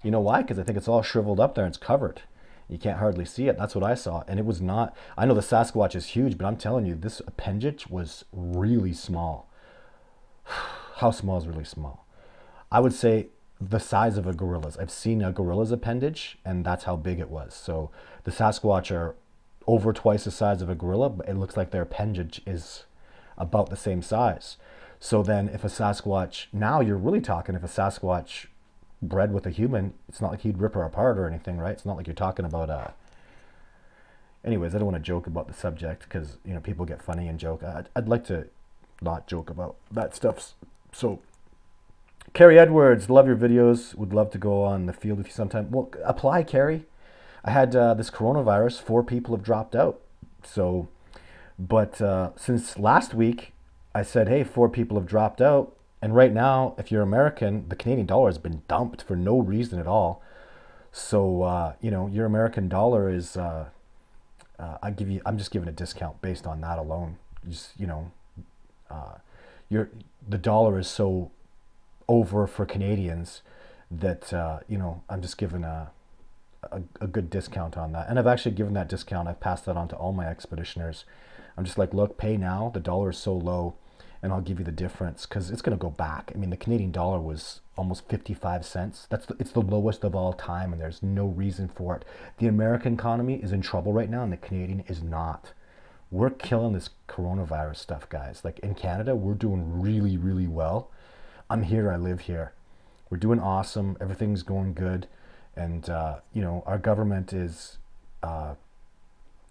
You know why? Because I think it's all shriveled up there and it's covered. You can't hardly see it. That's what I saw. And it was not, I know the Sasquatch is huge, but I'm telling you, this appendage was really small. How small is really small? I would say the size of a gorilla's. I've seen a gorilla's appendage, and that's how big it was. So the Sasquatch are over twice the size of a gorilla, but it looks like their appendage is about the same size. So then if a Sasquatch, now you're really talking, if a Sasquatch bred with a human, it's not like he'd rip her apart or anything, right? It's not like you're talking about anyways, I don't want to joke about the subject because people get funny and joke. I'd like to not joke about that stuff. So Carrie Edwards, love your videos, would love to go on the field with you sometime. Well, apply, Carrie. I had this coronavirus, 4 people have dropped out. So but since last week I said, hey, 4 people have dropped out. And right now, if you're American, the Canadian dollar has been dumped for no reason at all. So, your American dollar is, I'm just giving a discount based on that alone. The dollar is so over for Canadians that, I'm just giving a good discount on that. And I've actually given that discount. I've passed that on to all my expeditioners. I'm just like, look, pay now. The dollar is so low. And I'll give you the difference because it's going to go back. I mean, the Canadian dollar was almost 55 cents. It's the lowest of all time, and there's no reason for it. The American economy is in trouble right now, and the Canadian is not. We're killing this coronavirus stuff, guys. Like in Canada, we're doing really, really well. I'm here. I live here. We're doing awesome. Everything's going good. And, our government is...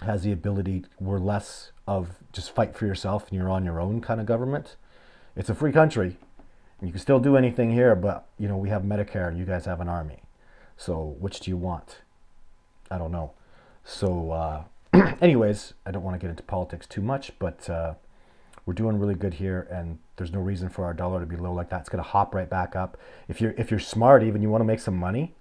has the ability, we're less of just fight for yourself and you're on your own kind of government. It's a free country and you can still do anything here, but we have Medicare and you guys have an army. So which do you want? I don't know. So anyways, I don't want to get into politics too much, but we're doing really good here and there's no reason for our dollar to be low like that. It's going to hop right back up. If you're smart, even you want to make some money,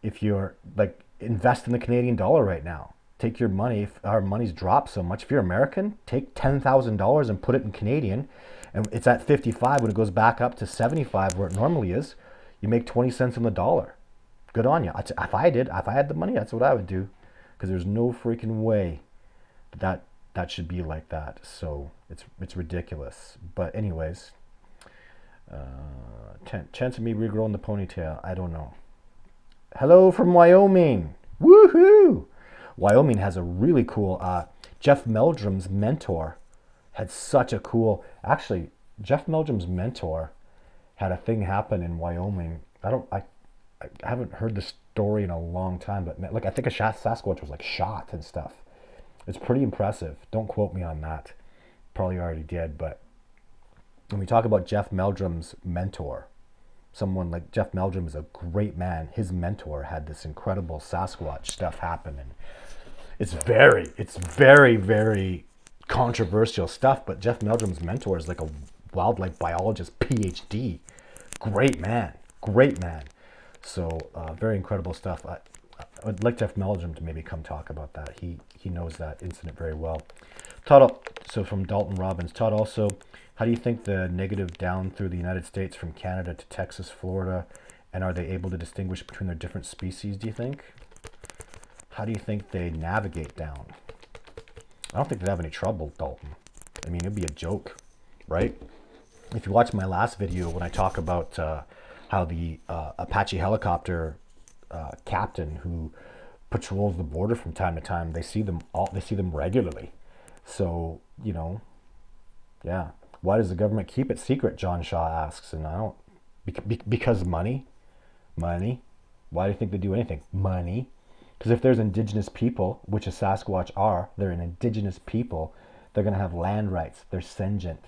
if you're like, invest in the Canadian dollar right now. Take your money, if our money's dropped so much, if you're American, take $10,000 and put it in Canadian, and it's at 55. When it goes back up to 75 where it normally is, you make 20 cents on the dollar. Good on you. If I had the money, that's what I would do, because there's no freaking way that should be like that. So it's ridiculous. But anyways, chance of me regrowing the ponytail, I don't know. Hello from Wyoming. Woohoo! Wyoming has a really cool, Jeff Meldrum's mentor had such a cool, actually, Jeff Meldrum's mentor had a thing happen in Wyoming. I haven't heard the story in a long time, but like I think a Sasquatch was like shot and stuff. It's pretty impressive. Don't quote me on that. Probably already did, but when we talk about Jeff Meldrum's mentor, someone like Jeff Meldrum is a great man. His mentor had this incredible Sasquatch stuff happen, and it's very, very controversial stuff. But Jeff Meldrum's mentor is like a wildlife biologist, PhD. Great man. So very incredible stuff. I would like Jeff Meldrum to maybe come talk about that. He knows that incident very well. Todd, so from Dalton Robbins. Todd, also, how do you think the negative down through the United States from Canada to Texas, Florida, and are they able to distinguish between their different species, do you think? How do you think they navigate down? I don't think they'd have any trouble, Dalton. I mean, it'd be a joke, right? If you watch my last video when I talk about how the Apache helicopter captain who patrols the border from time to time, they see them regularly. So, yeah. Why does the government keep it secret? John Shaw asks, and I don't. Because money. Why do you think they do anything? Money. Because if there's indigenous people, which a Sasquatch are, they're an indigenous people, they're going to have land rights. They're sentient.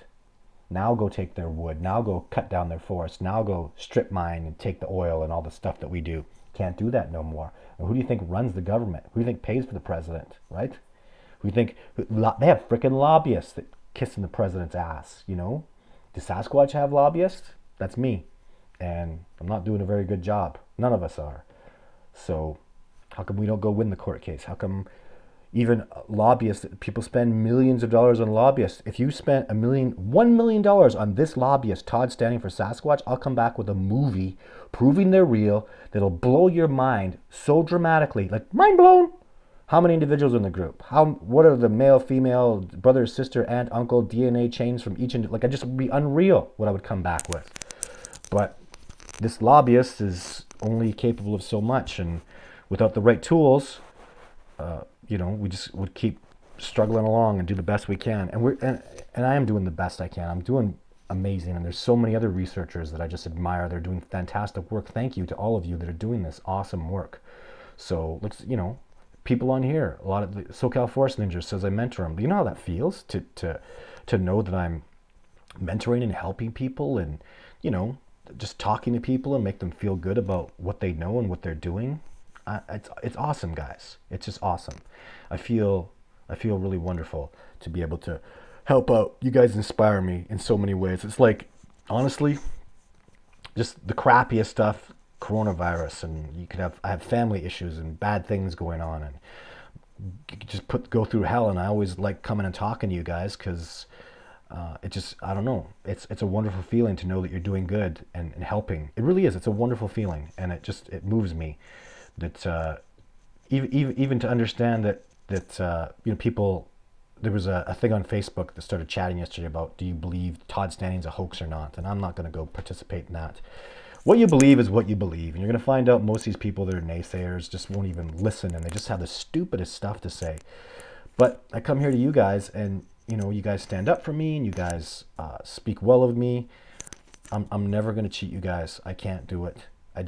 Now go take their wood. Now go cut down their forests. Now go strip mine and take the oil and all the stuff that we do. Can't do that no more. And who do you think runs the government? Who do you think pays for the president, right? Who do you think, they have freaking lobbyists that kissing the president's ass, you know? Does Sasquatch have lobbyists? That's me. And I'm not doing a very good job. None of us are. So how come we don't go win the court case? How come even lobbyists, people spend millions of dollars on lobbyists? If you spent $1 million on this lobbyist, Todd Standing for Sasquatch, I'll come back with a movie proving they're real that'll blow your mind so dramatically, like mind blown. How many individuals in the group? What are the male, female, brother, sister, aunt, uncle, DNA chains from each like, I just would be unreal what I would come back with. But this lobbyist is only capable of so much, and without the right tools, we just would keep struggling along and do the best we can. And I am doing the best I can. I'm doing amazing, and there's so many other researchers that I just admire. They're doing fantastic work. Thank you to all of you that are doing this awesome work. So let's, people on here, a lot of the SoCal Forest Ninjas says I mentor them. You know how that feels to know that I'm mentoring and helping people, and just talking to people and make them feel good about what they know and what they're doing. It's awesome, guys. It's just awesome. I feel really wonderful to be able to help out. You guys inspire me in so many ways. It's like, honestly, just the crappiest stuff, coronavirus, and I have family issues and bad things going on, and just go through hell. And I always like coming and talking to you guys because I don't know. It's a wonderful feeling to know that you're doing good and helping. It really is. It's a wonderful feeling, and it moves me. That even to understand that people. There was a thing on Facebook that started chatting yesterday about, do you believe Todd Standing's a hoax or not? And I'm not going to go participate in that. What you believe is what you believe, and you're going to find out most of these people that are naysayers just won't even listen, and they just have the stupidest stuff to say. But I come here to you guys, and you guys stand up for me, and you guys speak well of me. I'm never going to cheat you guys. I can't do it. I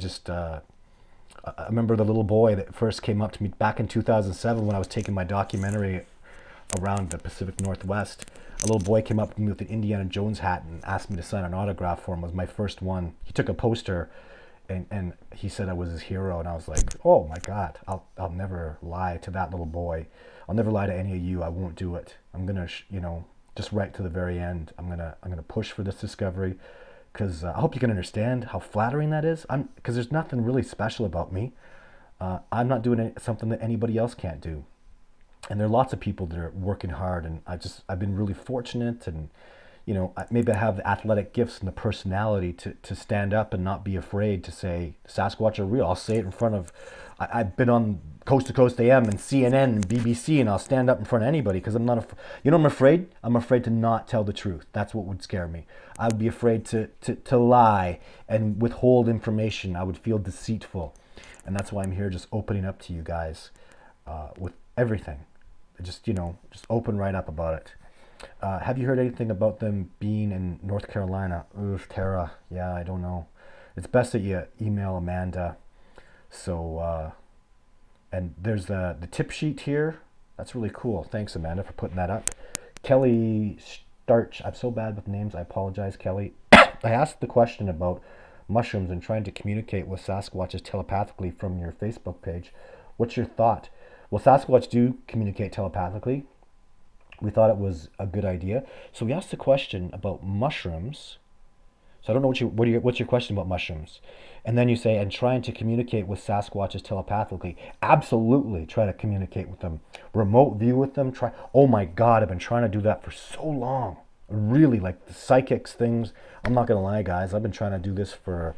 remember the little boy that first came up to me back in 2007 when I was taking my documentary around the Pacific Northwest. A little boy came up to me with an Indiana Jones hat and asked me to sign an autograph for him. It was my first one. He took a poster and he said I was his hero, and I was like, oh my God, I'll never lie to that little boy. I'll never lie to any of you. I won't do it. I'm gonna just right to the very end. I'm gonna push for this discovery, because I hope you can understand how flattering that is. Because there's nothing really special about me. I'm not doing something that anybody else can't do. And there are lots of people that are working hard, and I've been really fortunate, and maybe I have the athletic gifts and the personality to stand up and not be afraid to say Sasquatch are real. I'll say it in front of, I've been on Coast to Coast AM and CNN and BBC, and I'll stand up in front of anybody because I'm not, I'm afraid. I'm afraid to not tell the truth. That's what would scare me. I would be afraid to lie and withhold information. I would feel deceitful, and that's why I'm here just opening up to you guys with everything. Just open right up about it. Have you heard anything about them being in North Carolina? Oof, Tara. Yeah, I don't know. It's best that you email Amanda. So, and there's the tip sheet here. That's really cool. Thanks, Amanda, for putting that up. Kelly Starch. I'm so bad with names. I apologize, Kelly. I asked the question about mushrooms and trying to communicate with Sasquatches telepathically from your Facebook page. What's your thought? Well, Sasquatch do communicate telepathically. We thought it was a good idea. So we asked the question about mushrooms. So I don't know what's your question about mushrooms? And then you say, and trying to communicate with Sasquatches telepathically. Absolutely try to communicate with them. Remote view with them. Oh my God, I've been trying to do that for so long. Really, like the psychics things. I'm not going to lie, guys. I've been trying to do this for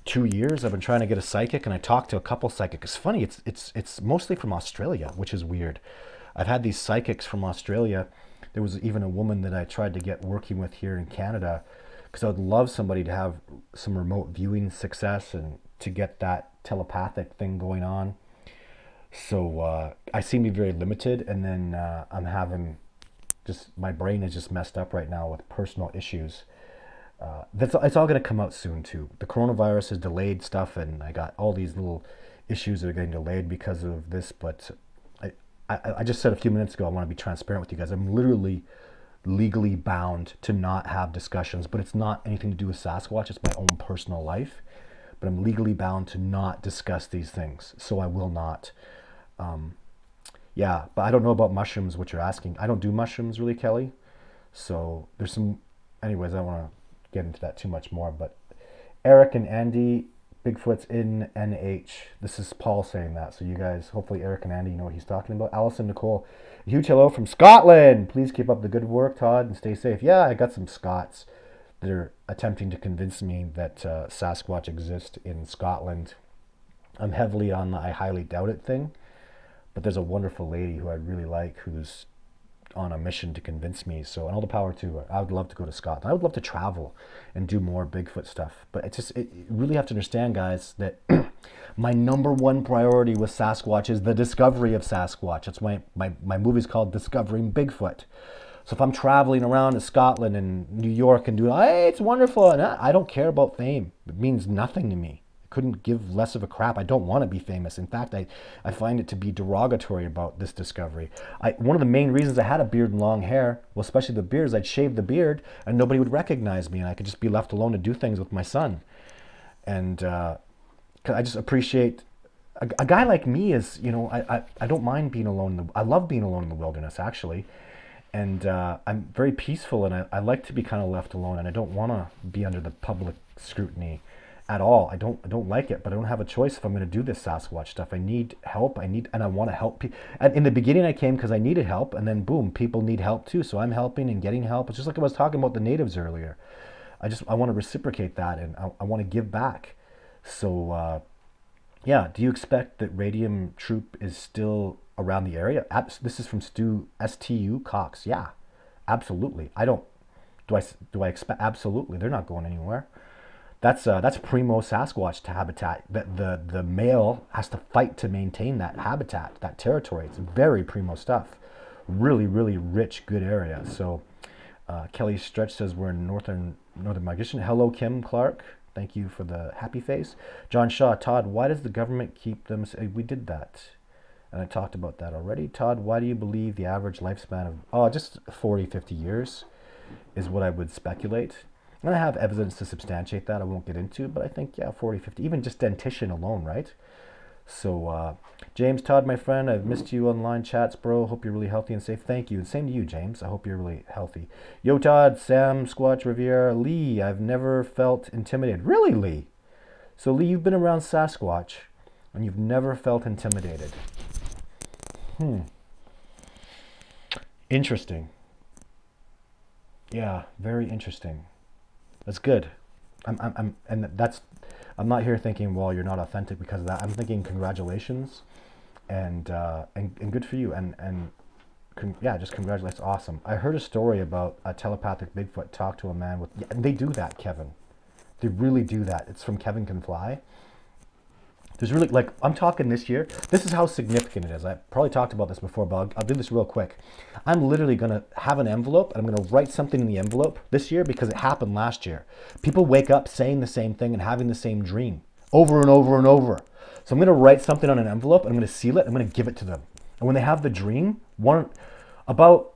2 years. I've been trying to get a psychic, and I talked to a couple psychics. It's funny. It's mostly from Australia, which is weird. I've had these psychics from Australia. There was even a woman that I tried to get working with here in Canada, because I would love somebody to have some remote viewing success and to get that telepathic thing going on. So I seem to be very limited, and then I'm having my brain is just messed up right now with personal issues. It's all going to come out soon too. The coronavirus has delayed stuff, and I got all these little issues that are getting delayed because of this. But I just said a few minutes ago, I want to be transparent with you guys. I'm literally legally bound to not have discussions, but it's not anything to do with Sasquatch. It's my own personal life, but I'm legally bound to not discuss these things. So I will not. Yeah, but I don't know about mushrooms, what you're asking. I don't do mushrooms really, Kelly. So there's some, anyways, I don't want to get into that too much more, but Eric and Andy, Bigfoot's in NH. This is Paul saying that. So you guys, hopefully Eric and Andy, you know what he's talking about. Allison Nicole, a huge hello from Scotland. Please keep up the good work, Todd, and stay safe. Yeah, I got some Scots that are attempting to convince me that Sasquatch exists in Scotland. I'm heavily on the I highly doubt it thing, but there's a wonderful lady who I really like who's on a mission to convince me. So, and all the power to her. I would love to go to Scotland. I would love to travel and do more Bigfoot stuff. But it's just, you really have to understand, guys, that my number one priority with Sasquatch is the discovery of Sasquatch. That's why my movie's called Discovering Bigfoot. So if I'm traveling around to Scotland and New York and doing, hey, it's wonderful, and I don't care about fame. It means nothing to me. Couldn't give less of a crap. I don't want to be famous. In fact, I find it to be derogatory about this discovery. One of the main reasons I had a beard and long hair, well, especially the beard, is I'd shave the beard and nobody would recognize me and I could just be left alone to do things with my son. And I just appreciate, a guy like me is, you know, I don't mind being alone. I love being alone in the wilderness, actually. And I'm very peaceful and I like to be kind of left alone and I don't want to be under the public scrutiny at all. I don't like it, but I don't have a choice if I'm going to do this Sasquatch stuff. I need help. And I want to help people. And in the beginning, I came because I needed help, and then boom, people need help too. So I'm helping and getting help. It's just like I was talking about the natives earlier. I want to reciprocate that, and I want to give back. So yeah, do you expect that Radium Troop is still around the area? This is from STU Cox. Yeah, absolutely. I don't. Do I expect? Absolutely, they're not going anywhere. That's primo Sasquatch habitat. The male has to fight to maintain that habitat, that territory. It's very primo stuff. Really, really rich, good area. So Kelly Stretch says we're in northern migration. Hello, Kim Clark. Thank you for the happy face. John Shaw, Todd, why does the government keep them? We did that. And I talked about that already. Todd, why do you believe the average lifespan of, just 40, 50 years is what I would speculate. And I have evidence to substantiate that I won't get into, but I think, 40, 50, even just dentition alone, right? So, James, Todd, my friend, I've missed you online chats, bro. Hope you're really healthy and safe. Thank you. And same to you, James. I hope you're really healthy. Yo, Todd, Sam, Squatch, Riviera, Lee, I've never felt intimidated. Really, Lee? So, Lee, you've been around Sasquatch, and you've never felt intimidated. Interesting. Yeah, very interesting. That's good. I'm not here thinking, well, you're not authentic because of that. I'm thinking congratulations, and good for you, just congratulations. Awesome. I heard a story about a telepathic Bigfoot talk to a man with. And they do that, Kevin. They really do that. It's from Kevin Can Fly. There's really, like, I'm talking this year. This is how significant it is. I probably talked about this before, but I'll do this real quick. I'm literally going to have an envelope, and I'm going to write something in the envelope this year because it happened last year. People wake up saying the same thing and having the same about over and over and over. So I'm going to write something on an envelope, and I'm going to seal it, and I'm going to give it to them. And when they have the dream, about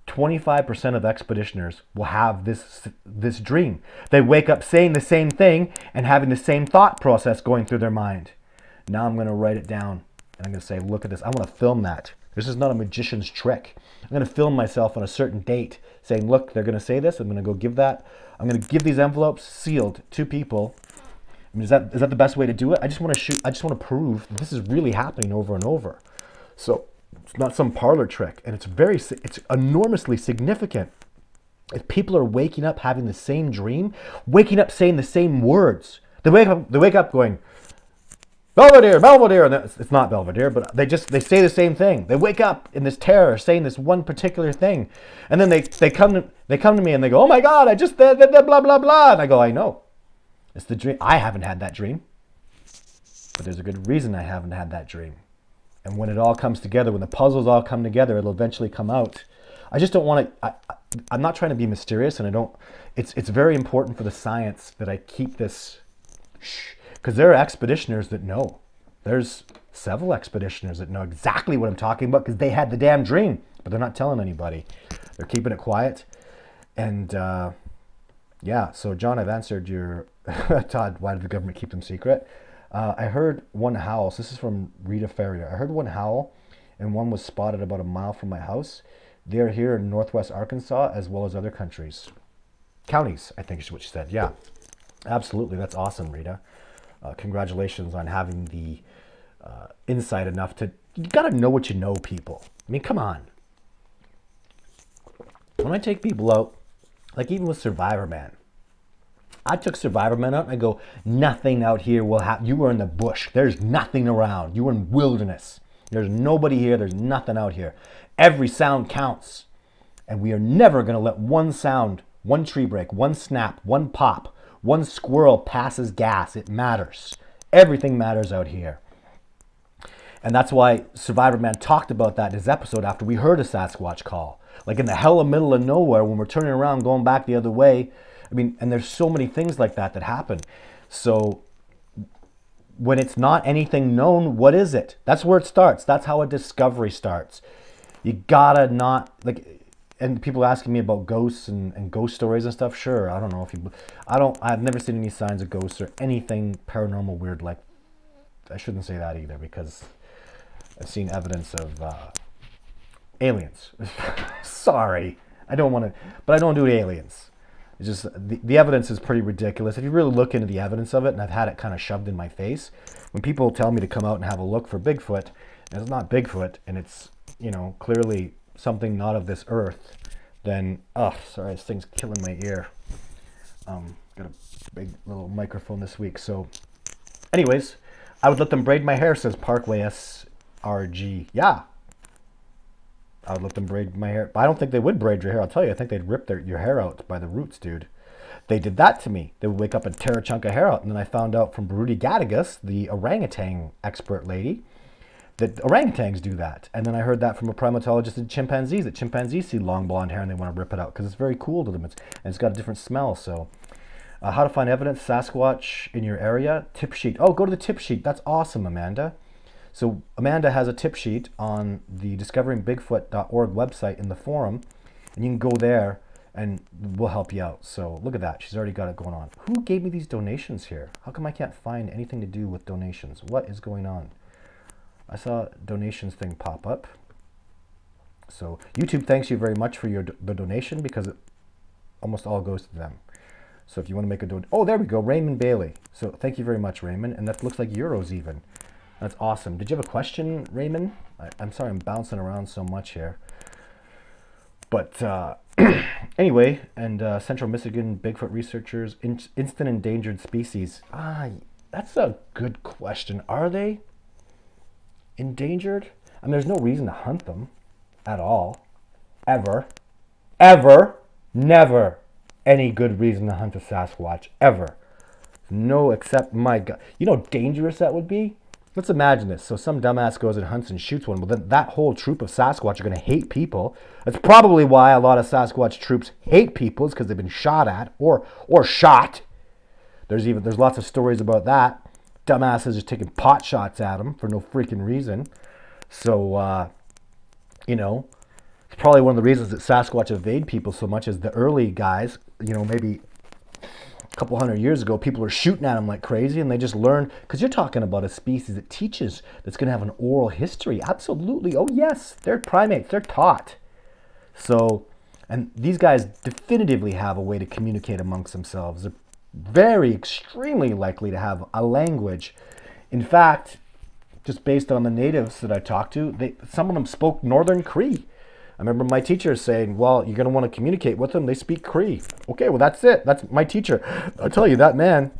25% of expeditioners will have this dream. They wake up saying the same thing and having the same thought process going through their mind. Now I'm going to write it down and I'm going to say, look at this. I want to film that. This is not a magician's trick. I'm going to film myself on a certain date saying, look, they're going to say this. I'm going to go give that. I'm going to give these envelopes sealed to people. I mean, is that the best way to do it? I just want to prove that this is really happening over and over. So it's not some parlor trick, and it's enormously significant. If people are waking up having the same dream, waking up saying the same words, they wake up going, Belvedere, Belvedere, and it's not Belvedere, but they say the same thing. They wake up in this terror, saying this one particular thing, and then they come to me and they go, oh my God, I just blah blah blah, and I go, I know, it's the dream. I haven't had that dream, but there's a good reason I haven't had that dream. And when it all comes together, when the puzzles all come together, it'll eventually come out. I just don't want to, I'm not trying to be mysterious, and it's very important for the science that I keep this, because there are expeditioners that know. There's several expeditioners that know exactly what I'm talking about because they had the damn dream, but they're not telling anybody. They're keeping it quiet. And yeah, so John, I've answered your Todd, why did the government keep them secret? I heard one howl. So this is from Rita Ferrier. I heard one howl, and one was spotted about a mile from my house. They're here in northwest Arkansas as well as other counties, I think is what she said. Yeah, absolutely. That's awesome, Rita. Congratulations on having the insight enough to, you got to know what you know, people. I mean, come on. When I take people out, like even with Survivor Man, I took Survivor Man out and I go, nothing out here will happen. You were in the bush. There's nothing around. You were in wilderness. There's nobody here. There's nothing out here. Every sound counts. And we are never going to let one sound, one tree break, one snap, one pop, one squirrel passes gas. It matters. Everything matters out here. And that's why Survivor Man talked about that in his episode after we heard a Sasquatch call. Like in the hella middle of nowhere when we're turning around, going back the other way. I mean, and there's so many things like that happen. So when it's not anything known, what is it? That's where it starts. That's how a discovery starts. You gotta not, like, and people asking me about ghosts and ghost stories and stuff. Sure, I don't know if you, I've never seen any signs of ghosts or anything paranormal weird like, I shouldn't say that either because I've seen evidence of aliens. Sorry, I don't want to, but I don't do aliens. It's just the evidence is pretty ridiculous. If you really look into the evidence of it, and I've had it kind of shoved in my face, when people tell me to come out and have a look for Bigfoot, and it's not Bigfoot, and it's, you know, clearly something not of this earth, then, oh, sorry, this thing's killing my ear. Got a big little microphone this week. So anyways, I would let them braid my hair, says Parkway SRG. Yeah, I would let them braid my hair. But I don't think they would braid your hair. I'll tell you, I think they'd rip your hair out by the roots, dude. They did that to me. They would wake up and tear a chunk of hair out. And then I found out from Baruti Gadigas, the orangutan expert lady, that orangutans do that. And then I heard that from a primatologist in chimpanzees, that chimpanzees see long blonde hair and they want to rip it out because it's very cool to them. And it's got a different smell. So how to find evidence, Sasquatch in your area, tip sheet. Oh, go to the tip sheet. That's awesome, Amanda. So Amanda has a tip sheet on the discoveringbigfoot.org website in the forum, and you can go there and we'll help you out. So look at that. She's already got it going on. Who gave me these donations here? How come I can't find anything to do with donations? What is going on? I saw a donations thing pop up. So YouTube thanks you very much for the donation because it almost all goes to them. So if you want to make a donation, oh, there we go, Raymond Bailey. So thank you very much, Raymond. And that looks like euros even. That's awesome. Did you have a question, Raymond? I'm sorry, I'm bouncing around so much here. But anyway, and Central Michigan Bigfoot researchers, instant endangered species. That's a good question. Are they endangered? I mean, there's no reason to hunt them at all. Ever. Never any good reason to hunt a Sasquatch. Ever. No, except, my God. You know how dangerous that would be? Let's imagine this. So some dumbass goes and hunts and shoots one. Well, then that whole troop of Sasquatch are going to hate people. That's probably why a lot of Sasquatch troops hate people, is because they've been shot at or shot. There's lots of stories about that. Dumbasses just taking pot shots at them for no freaking reason. So, you know, it's probably one of the reasons that Sasquatch evade people so much is the early guys, you know, maybe a couple hundred years ago, people were shooting at them like crazy, and they just learned, because you're talking about a species that teaches, that's going to have an oral history. Absolutely. Oh, yes. They're primates. They're taught. So, and these guys definitively have a way to communicate amongst themselves. They're very, extremely likely to have a language. In fact, just based on the natives that I talked to, some of them spoke Northern Cree. I remember my teacher saying, well, you're going to want to communicate with them. They speak Cree. Okay, well, that's it. That's my teacher. I'll tell you, that man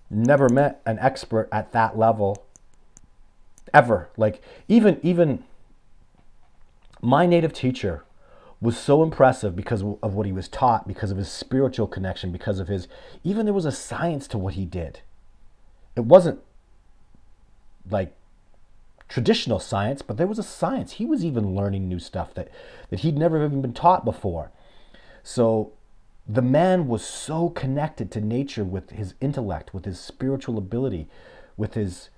never met an expert at that level ever. Like, even my native teacher was so impressive because of what he was taught, because of his spiritual connection, because of his, even there was a science to what he did. It wasn't like traditional science, but there was a science. He was even learning new stuff that he'd never even been taught before. So the man was so connected to nature with his intellect, with his spiritual ability, with his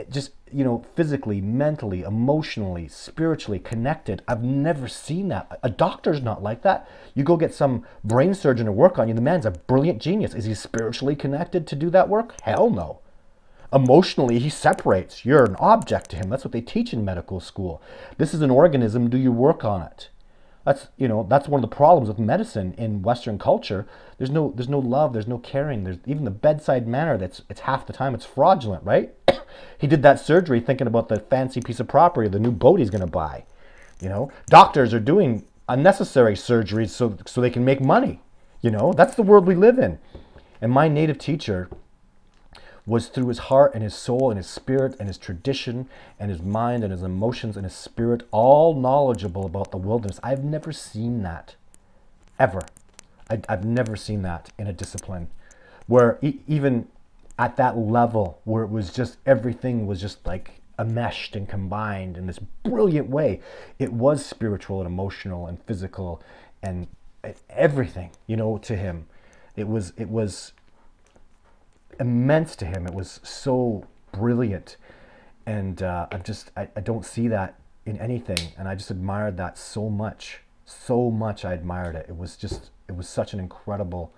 just, you know, physically, mentally, emotionally, spiritually connected. I've never seen that. A doctor's not like that. You go get some brain surgeon to work on you, the man's a brilliant genius. Is he spiritually connected to do that work? Hell no. Emotionally, he separates. You're an object to him. That's what they teach in medical school. This is an organism. Do you work on it? That's, you know, that's one of the problems with medicine in Western culture. There's no love. There's no caring. There's even the bedside manner. It's half the time it's fraudulent, right? He did that surgery thinking about the fancy piece of property, the new boat he's going to buy. You know, doctors are doing unnecessary surgeries so they can make money. You know, that's the world we live in. And my native teacher was through his heart and his soul and his spirit and his tradition and his mind and his emotions and his spirit, all knowledgeable about the wilderness. I've never seen that, ever. I've never seen that in a discipline where even at that level where it was just, everything was just like enmeshed and combined in this brilliant way. It was spiritual and emotional and physical and everything, you know, to him. It was immense to him. It was so brilliant, and I don't see that in anything, and I just admired that so much. I admired it. It was such an incredible,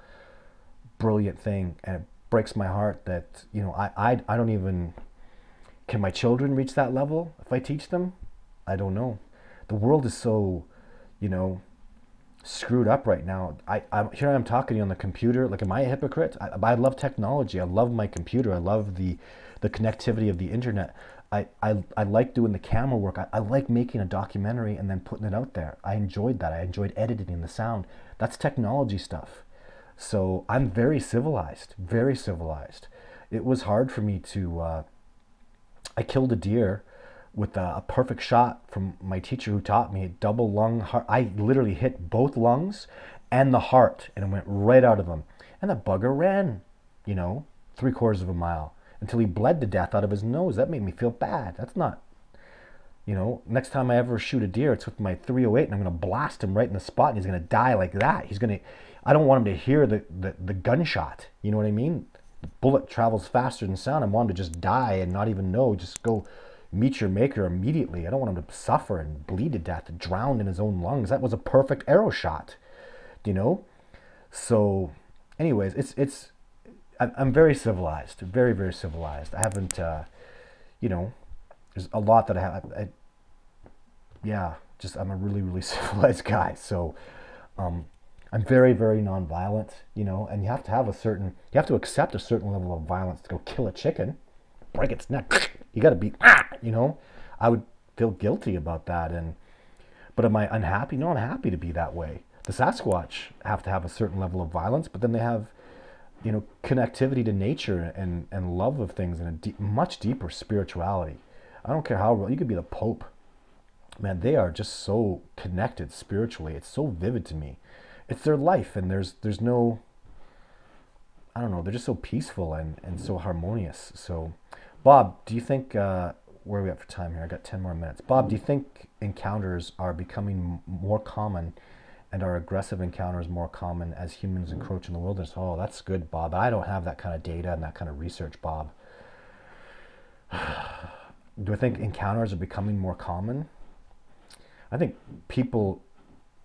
brilliant thing, and it breaks my heart that, you know, I don't even, can my children reach that level if I teach them? I don't know. The world is so, you know, screwed up right now. Here I am talking to you on the computer. Like, am I a hypocrite? I love technology. I love my computer. I love the connectivity of the internet. I like doing the camera work. I like making a documentary and then putting it out there. I enjoyed that. I enjoyed editing the sound. That's technology stuff. So I'm very civilized. Very civilized. It was hard for me to. I killed a deer with a perfect shot from my teacher who taught me, a double lung heart. I literally hit both lungs and the heart, and it went right out of him. And the bugger ran, you know, 3/4 of a mile until he bled to death out of his nose. That made me feel bad. That's not, you know, next time I ever shoot a deer, it's with my 308, and I'm going to blast him right in the spot, and he's going to die like that. I don't want him to hear the gunshot. You know what I mean? The bullet travels faster than sound. I want him to just die and not even know, just go meet your maker immediately. I don't want him to suffer and bleed to death, drowned in his own lungs. That was a perfect arrow shot, you know? So anyways, I'm very civilized, very, very civilized. I haven't, you know, there's a lot that I have. I'm a really, really civilized guy. So I'm very, very nonviolent, you know, and you have to accept a certain level of violence to go kill a chicken, break its neck. You got to be, you know, I would feel guilty about that. But am I unhappy? No, I'm happy to be that way. The Sasquatch have to have a certain level of violence, but then they have, you know, connectivity to nature and love of things and a much deeper spirituality. I don't care how, you could be the Pope. Man, they are just so connected spiritually. It's so vivid to me. It's their life, and there's no, I don't know, they're just so peaceful and so harmonious. So, Bob, do you think, where are we at for time here? I got 10 more minutes. Bob, do you think encounters are becoming more common, and are aggressive encounters more common as humans encroach in the wilderness? Oh, that's good, Bob. I don't have that kind of data and that kind of research, Bob. Do I think encounters are becoming more common? I think people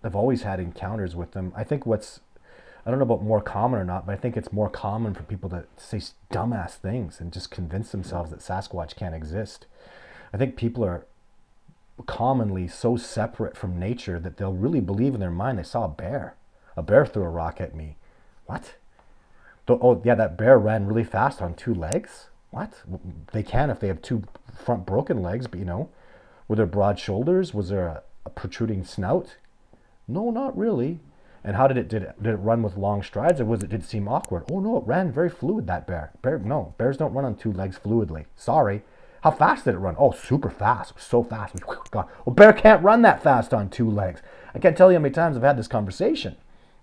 have always had encounters with them. I don't know about more common or not, but I think it's more common for people to say dumbass things and just convince themselves that Sasquatch can't exist. I think people are commonly so separate from nature that they'll really believe in their mind they saw a bear. A bear threw a rock at me. What? Oh, yeah, that bear ran really fast on 2 legs? What? They can if they have 2 front broken legs, but, you know, were there broad shoulders? Was there a protruding snout? No, not really. And how did it run with long strides, or did it seem awkward? Oh no, it ran very fluid, that bear. No, bears don't run on 2 legs fluidly. Sorry. How fast did it run? Oh, super fast. So fast. God. Well, bear can't run that fast on 2 legs. I can't tell you how many times I've had this conversation.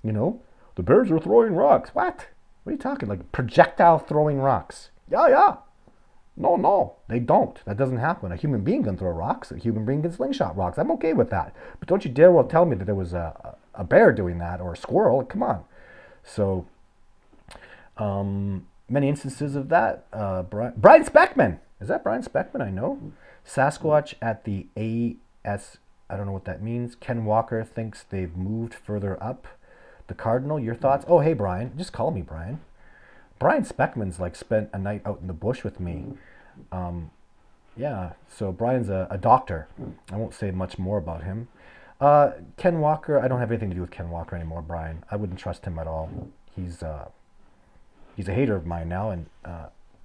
You know, the bears were throwing rocks. What? What are you talking? Like projectile throwing rocks? Yeah. No, they don't. That doesn't happen. A human being can throw rocks. A human being can slingshot rocks. I'm okay with that. But don't you dare well tell me that there was a bear doing that, or a squirrel. Come on. So, many instances of that. Brian Speckman. Is that Brian Speckman? I know. Sasquatch at the AS. I don't know what that means. Ken Walker thinks they've moved further up the Cardinal. Your thoughts? Oh, hey, Brian. Just call me Brian. Brian Speckman's like spent a night out in the bush with me. Yeah, so Brian's a doctor. I won't say much more about him. Ken Walker, I don't have anything to do with Ken Walker anymore, Brian. I wouldn't trust him at all. He's a hater of mine now, and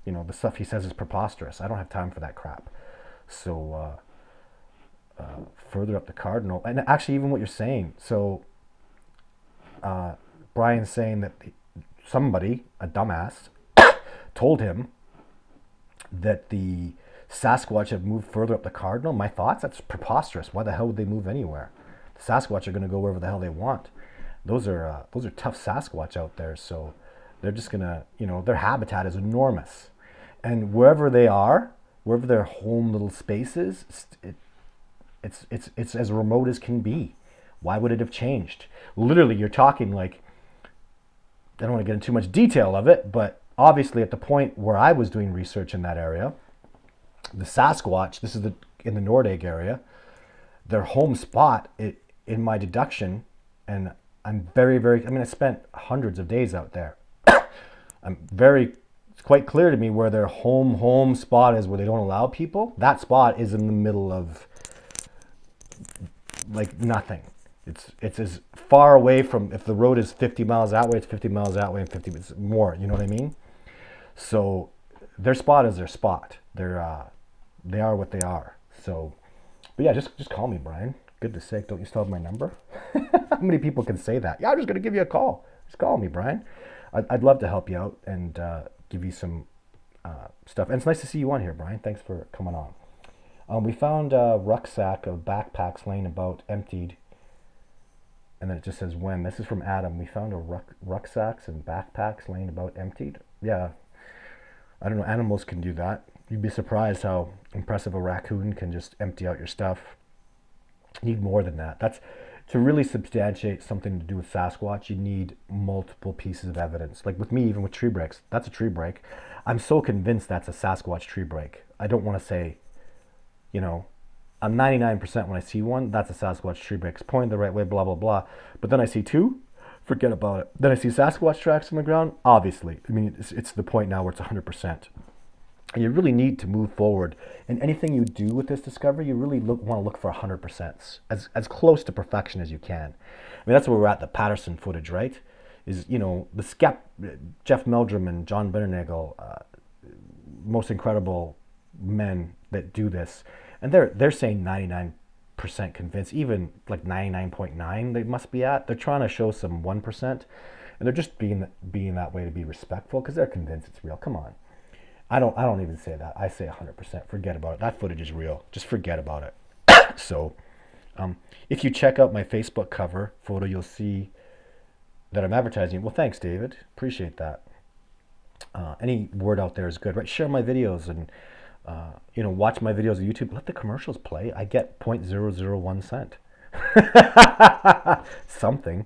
the stuff he says is preposterous. I don't have time for that crap. So further up the Cardinal, and actually even what you're saying. So Brian's saying that somebody, a dumbass, told him that the Sasquatch have moved further up the Cardinal. My thoughts? That's preposterous. Why the hell would they move anywhere? The Sasquatch are going to go wherever the hell they want. Those are tough Sasquatch out there. So they're just gonna, their habitat is enormous, and wherever they are, wherever their home little space is, it's as remote as can be. Why would it have changed? Literally, you're talking like, I don't want to get into too much detail of it, but obviously at the point where I was doing research in that area, the Sasquatch, this is in the Nordegg area, their home spot in my deduction, and I'm very, very, I spent hundreds of days out there. It's quite clear to me where their home spot is, where they don't allow people. That spot is in the middle of like nothing. It's as far away from, if the road is 50 miles that way, it's 50 miles that way and 50 it's more, you know what I mean? So their spot is their spot. They are what they are. So, but yeah, just call me, Brian. Goodness sake, don't you still have my number? How many people can say that? Yeah, I'm just going to give you a call. Just call me, Brian. I'd love to help you out and give you some stuff. And it's nice to see you on here, Brian. Thanks for coming on. We found a rucksack of backpacks laying about emptied. And then it just says when. This is from Adam. We found a rucksacks and backpacks laying about emptied. Yeah. I don't know. Animals can do that. You'd be surprised how impressive a raccoon can just empty out your stuff. You need more than that. That's to really substantiate something to do with Sasquatch. You need multiple pieces of evidence. Like with me, even with tree breaks, that's a tree break. I'm so convinced that's a Sasquatch tree break. I don't want to say, I'm 99% when I see one, that's a Sasquatch tree break. It's pointed the right way, blah, blah, blah. But then I see two, forget about it. Then I see Sasquatch tracks on the ground, obviously. It's the point now where it's 100%. And you really need to move forward. And anything you do with this discovery, you really want to look for 100%, as close to perfection as you can. That's where we're at, the Patterson footage, right? Is, Jeff Meldrum and John Bitternagel, most incredible men that do this. And they're saying 99% convinced, even like 99.9 they must be at. They're trying to show some 1%. And they're just being that way to be respectful because they're convinced it's real. Come on. I don't even say that. I say 100%. Forget about it. That footage is real. Just forget about it. So, if you check out my Facebook cover photo, you'll see that I'm advertising. Well, thanks, David. Appreciate that. Any word out there is good, right? Share my videos and watch my videos on YouTube. Let the commercials play. I get 0.001 cent. Something,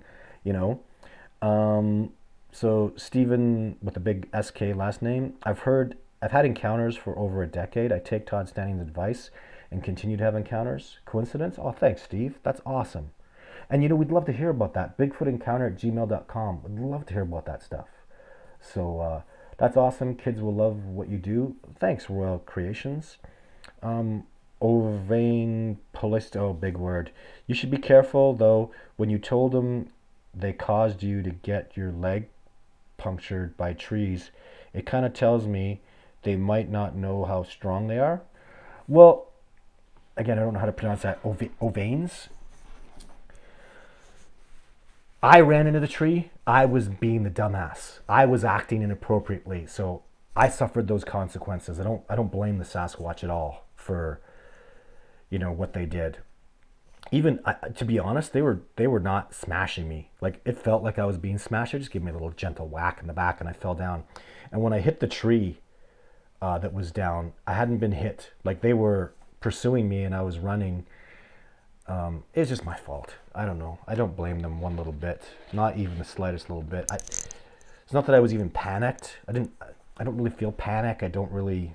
So Stephen with a big SK last name. I've had encounters for over a decade. I take Todd Standing's advice and continue to have encounters. Coincidence? Oh, thanks, Steve. That's awesome. And we'd love to hear about that. Bigfootencounter@gmail.com. We'd love to hear about that stuff. So that's awesome. Kids will love what you do. Thanks, Royal Creations. Ovane Polist. Oh, big word. You should be careful, though, when you told them they caused you to get your leg punctured by trees. It kind of tells me they might not know how strong they are. Well, again, I don't know how to pronounce that. Ovanes? I ran into the tree. I was being the dumbass. I was acting inappropriately. So I suffered those consequences. I don't blame the Sasquatch at all for, what they did. Even to be honest, they were not smashing me. Like, it felt like I was being smashed. They just gave me a little gentle whack in the back, and I fell down. And when I hit the tree that was down, I hadn't been hit. Like, they were pursuing me, and I was running. It was just my fault. I don't know. I don't blame them one little bit. Not even the slightest little bit. It's not that I was even panicked. I don't really feel panic. I don't really.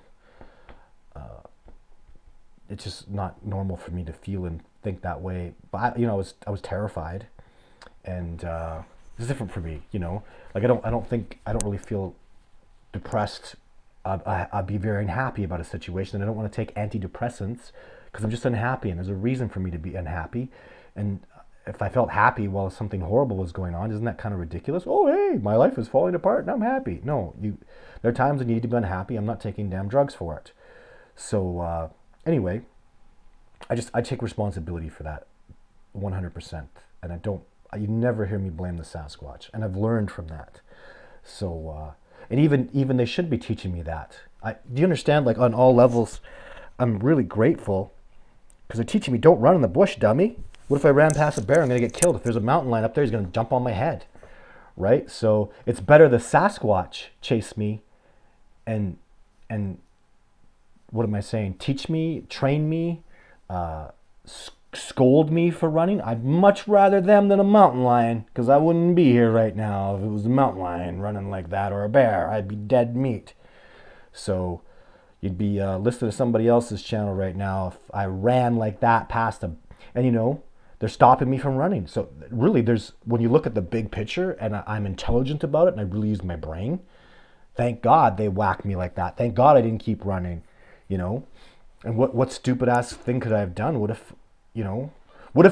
it's just not normal for me to feel and think that way. But I was terrified, and it's different for me. Like I don't really feel depressed. I'd be very unhappy about a situation, and I don't want to take antidepressants because I'm just unhappy, and there's a reason for me to be unhappy. And if I felt happy while something horrible was going on, isn't that kind of ridiculous? Oh, hey, my life is falling apart and I'm happy. No, there are times when you need to be unhappy. I'm not taking damn drugs for it. So anyway, I take responsibility for that 100%. And you never hear me blame the Sasquatch. And I've learned from that. So, and even they should be teaching me that. Do you understand? Like on all levels, I'm really grateful because they're teaching me, don't run in the bush, dummy. What if I ran past a bear? I'm going to get killed. If there's a mountain lion up there, he's going to jump on my head, right? So it's better the Sasquatch chase me and what am I saying? Teach me, train me, scold me for running. I'd much rather them than a mountain lion because I wouldn't be here right now if it was a mountain lion running like that or a bear. I'd be dead meat. So you'd be listening to somebody else's channel right now if I ran like that past them. And they're stopping me from running. So really, when you look at the big picture and I'm intelligent about it and I really use my brain, thank God they whacked me like that. Thank God I didn't keep running, And what stupid ass thing could I have done? What if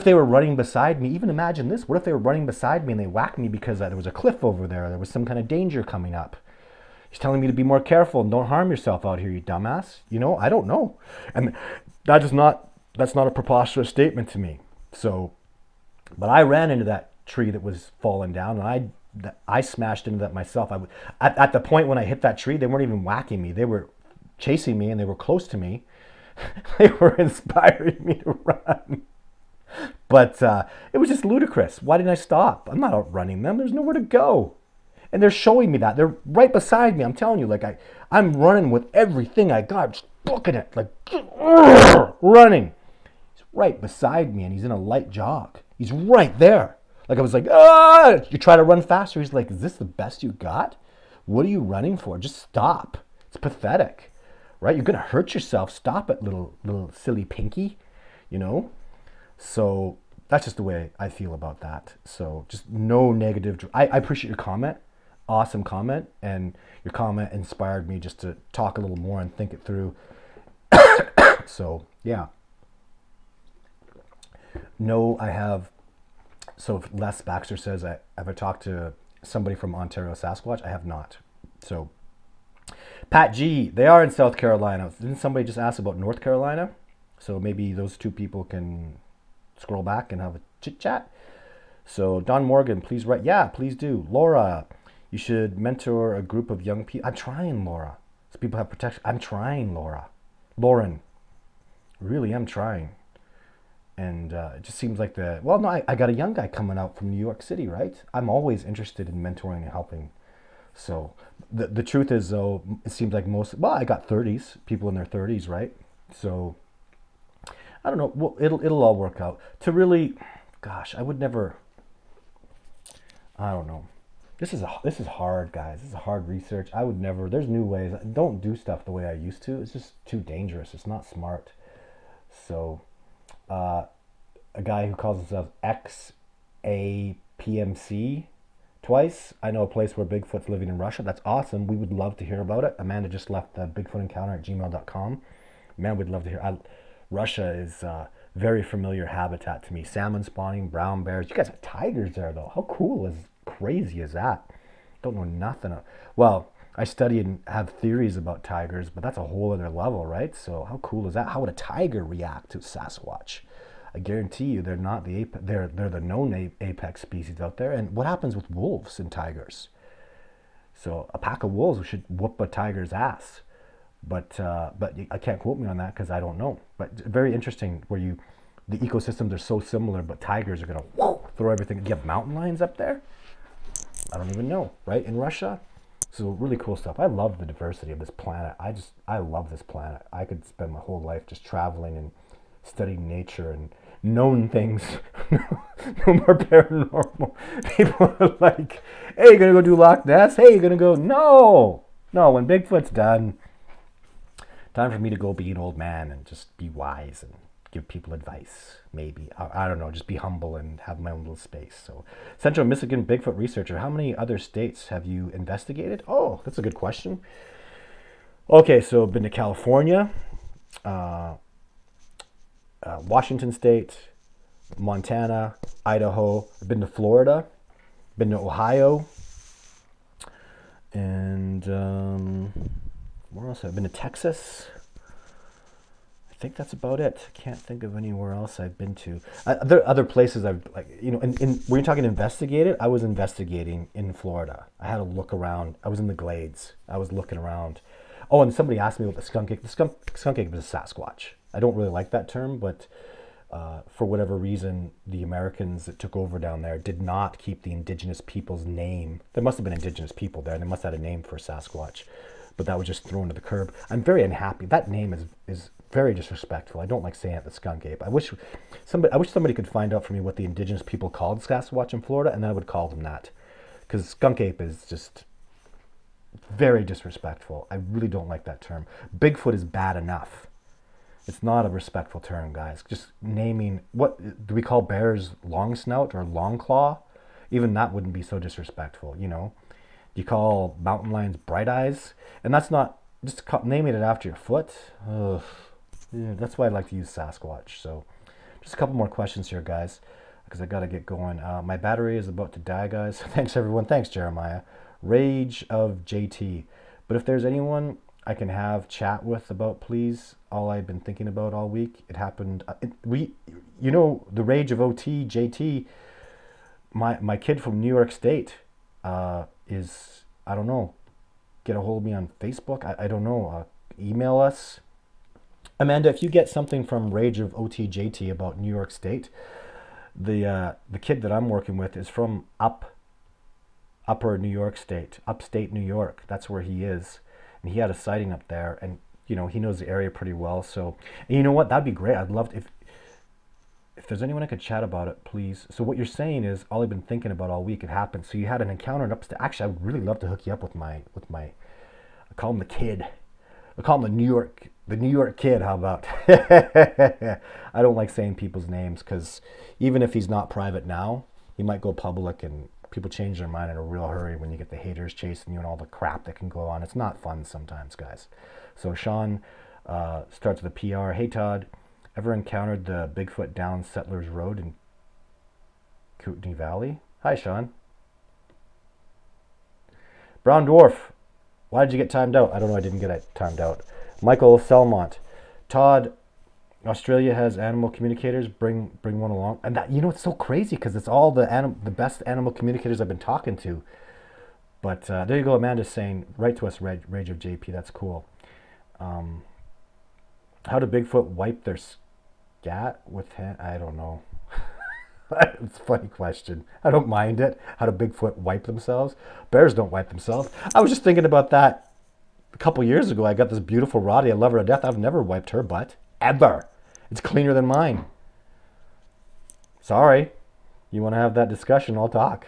they were running beside me? Even imagine this. What if they were running beside me and they whacked me because there was a cliff over there? There was some kind of danger coming up. He's telling me to be more careful and don't harm yourself out here, you dumbass. I don't know. And that's not a preposterous statement to me. So, but I ran into that tree that was falling down, and I smashed into that myself. At the point when I hit that tree, they weren't even whacking me. They were chasing me, and they were close to me. They were inspiring me to run. But it was just ludicrous. Why didn't I stop? I'm not outrunning them. There's nowhere to go. And they're showing me that. They're right beside me. I'm telling you, like I'm running with everything I got, just booking it, like running. Right beside me, and he's in a light jog. He's right there. Like I was like, you try to run faster. He's like, is this the best you got? What are you running for? Just stop. It's pathetic, right? You're gonna hurt yourself. Stop it, little silly pinky. So that's just the way I feel about that. So just no negative. I appreciate your comment. Awesome comment, and your comment inspired me just to talk a little more and think it through. So yeah. No, I have. So if Les Baxter says, have I talked to somebody from Ontario Sasquatch? I have not. So Pat G, they are in South Carolina. Didn't somebody just ask about North Carolina? So maybe those two people can scroll back and have a chit chat. So Don Morgan, please write. Yeah, please do. Laura, you should mentor a group of young people. I'm trying, Laura. So people have protection. I'm trying, Laura. Lauren, really am trying. And it just seems like I got a young guy coming out from New York City, right? I'm always interested in mentoring and helping. So the truth is, though, it seems like I got 30s, people in their 30s, right? So I don't know. Well, it'll all work out. To really, gosh, I would never. I don't know. This is hard, guys. This is hard research. I would never. There's new ways. I don't do stuff the way I used to. It's just too dangerous. It's not smart. So. A guy who calls himself XAPMC twice. I know a place where Bigfoot's living in Russia. That's awesome. We would love to hear about it. Amanda just left bigfootencounter@gmail.com. Man, we'd love to hear. Russia is very familiar habitat to me. Salmon spawning, brown bears. You guys have tigers there, though. How crazy is that? Don't know nothing. Well, I study and have theories about tigers, but that's a whole other level, right? So how cool is that? How would a tiger react to Sasquatch? I guarantee you they're not the apex. They're the known apex species out there. And what happens with wolves and tigers? So a pack of wolves should whoop a tiger's ass. But I can't quote me on that because I don't know. But very interesting where the ecosystems are so similar, but tigers are gonna throw everything. Do you have mountain lions up there? I don't even know, right? In Russia? So really cool stuff. I love the diversity of this planet. I love this planet. I could spend my whole life just traveling and studying nature and known things. No more paranormal. People are like, hey, you're going to go do Loch Ness? Hey, you're going to go, no, when Bigfoot's done, Time for me to go be an old man and just be wise and give people advice. Maybe. I don't know. Just be humble and have my own little space. So, Central Michigan Bigfoot researcher, how many other states have you investigated? Oh, that's a good question. Okay, so I've been to California, Washington State, Montana, Idaho. I've been to Florida, been to Ohio, and where else? I've been to Texas. I think that's about it. Can't think of anywhere else I've been to. There are other places I've, like, you know, when you're talking investigated, I was investigating in Florida. I had a look around. I was in the glades. I was looking around. Oh, and somebody asked me about the skunk ape. The skunk ape is a Sasquatch. I don't really like that term, but for whatever reason, the Americans that took over down there did not keep the indigenous people's name. There must have been indigenous people there, and they must have had a name for Sasquatch, but that was just thrown to the curb. I'm very unhappy. That name is very disrespectful. I don't like saying it, the skunk ape. I wish somebody could find out for me what the indigenous people called Sasquatch in Florida, and then I would call them that, because skunk ape is just very disrespectful. I really don't like that term. Bigfoot is bad enough. It's not a respectful term, guys. Just naming, what do we call bears? Long snout or long claw? Even that wouldn't be so disrespectful, you know. Do you call mountain lions bright eyes? And that's not, just naming it after your foot. Ugh. Yeah, that's why I like to use Sasquatch. So just a couple more questions here, guys, because I got to get going. My battery is about to die, guys. Thanks, everyone. Thanks, Jeremiah. Rage of JT. But if there's anyone I can have chat with about, please, all I've been thinking about all week. It happened. You know, the Rage of OT, JT, my kid from New York State is, I don't know, get a hold of me on Facebook. I don't know. Email us. Amanda, if you get something from Rage of OT, JT about New York State, the kid that I'm working with is from upper New York State, upstate New York. That's where he is. And he had a sighting up there, and you know, he knows the area pretty well. So, and you know what? That'd be great. I'd love to, if there's anyone I could chat about it, please. So what you're saying is, all I've been thinking about all week, it happened. So you had an encounter in upstate. Actually, I would really love to hook you up with my I call him the kid. I call him the New York kid. How about? I don't like saying people's names, because even if he's not private now, he might go public, and people change their mind in a real hurry when you get the haters chasing you and all the crap that can go on. It's not fun sometimes, guys. So Sean starts with a PR. Hey, Todd, ever encountered the Bigfoot down Settlers Road in Kootenai Valley? Hi, Sean. Brown Dwarf, why did you get timed out? I don't know. I didn't get it timed out. Michael Selmont. Todd, Australia has animal communicators. Bring one along. And that, you know, it's so crazy, because it's all the best animal communicators I've been talking to. But there you go. Amanda's saying, write to us, Rage of JP. That's cool. How do Bigfoot wipe their scat with hand? I don't know. It's a funny question. I don't mind it. How do Bigfoot wipe themselves? Bears don't wipe themselves. I was just thinking about that a couple years ago. I got this beautiful Roddy. I love her to death. I've never wiped her butt. Ever. It's cleaner than mine. Sorry. You want to have that discussion, I'll talk.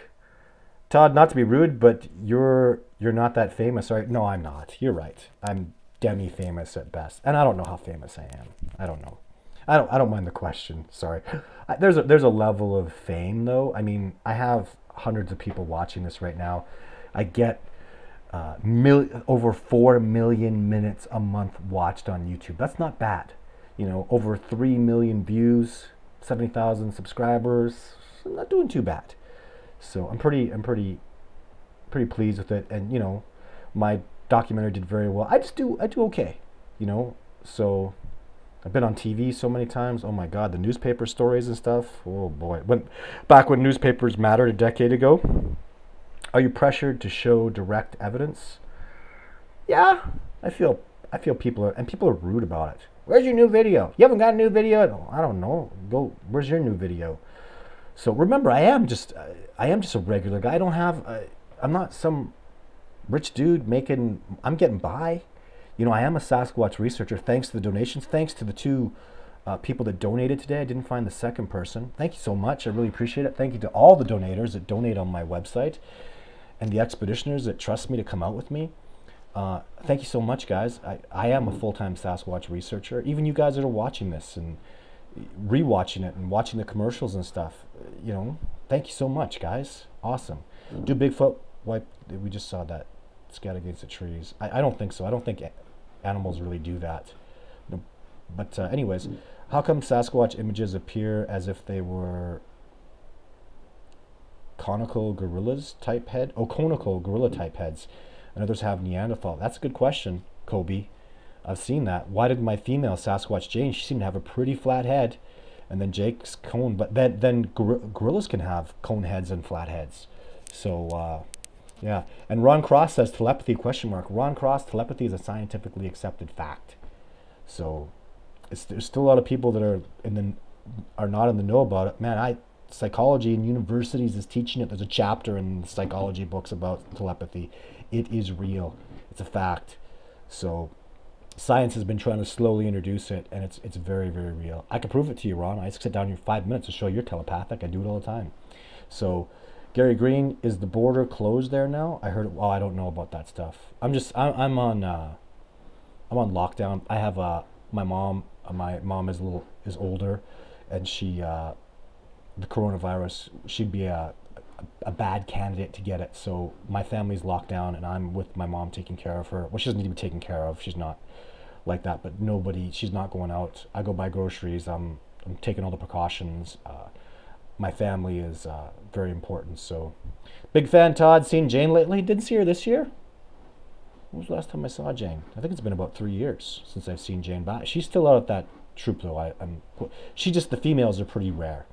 Todd, not to be rude, but you're not that famous, right? No, I'm not. You're right. I'm demi-famous at best. And I don't know how famous I am. I don't know. I don't mind the question. Sorry. There's a level of fame, though. I mean, I have hundreds of people watching this right now. I get over 4 million minutes a month watched on YouTube. That's not bad. You know, over 3 million views, 70,000 subscribers. I'm not doing too bad. So I'm pretty pleased with it. And you know, my documentary did very well. I do okay. You know, so I've been on TV so many times. Oh my God, the newspaper stories and stuff. Oh boy, back when newspapers mattered a decade ago. Are you pressured to show direct evidence? Yeah, I feel people are rude about it. Where's your new video? You haven't got a new video? No, I don't know. Where's your new video? So remember, I am just a regular guy. I'm not some rich dude I'm getting by. You know, I am a Sasquatch researcher, thanks to the donations, thanks to the two people that donated today. I didn't find the second person. Thank you so much. I really appreciate it. Thank you to all the donators that donate on my website, and the expeditioners that trust me to come out with me. Thank you so much, guys. I am a full-time Sasquatch researcher. Even you guys that are watching this and rewatching it and watching the commercials and stuff, thank you so much, guys. Awesome. Do Bigfoot wipe? We just saw that scat against the trees. I don't think so. I don't think animals really do that. No. But anyways, how come Sasquatch images appear as if they were conical gorillas type head? Oh, conical gorilla type heads. And others have Neanderthal. That's a good question, Kobe. I've seen that. Why did my female Sasquatch Jane? She seemed to have a pretty flat head, and then Jake's cone. But then gorillas can have cone heads and flat heads. So yeah. And Ron Cross says telepathy ? Ron Cross, telepathy is a scientifically accepted fact. So there's still a lot of people that are not in the know about it. Man, psychology in universities is teaching it. There's a chapter in the psychology books about telepathy. It is real. It's a fact. So science has been trying to slowly introduce it, and it's very, very real. I can prove it to you, Ron. I sit down here 5 minutes to show you're telepathic. I do it all the time. So Gary Green, is the border closed there now? I heard it. Well, I don't know about that stuff. I'm on lockdown. I have my mom. My mom is older, and she the coronavirus. She'd be a bad candidate to get it. So my family's locked down, and I'm with my mom taking care of her. Well, she doesn't need to be taken care of. She's not like that. But she's not going out. I go buy groceries. I'm taking all the precautions. My family is very important. So big fan, Todd. Seen Jane lately? Didn't see her this year. When was the last time I saw Jane? I think it's been about 3 years since I've seen Jane back. She's still out at that troop though. The females are pretty rare.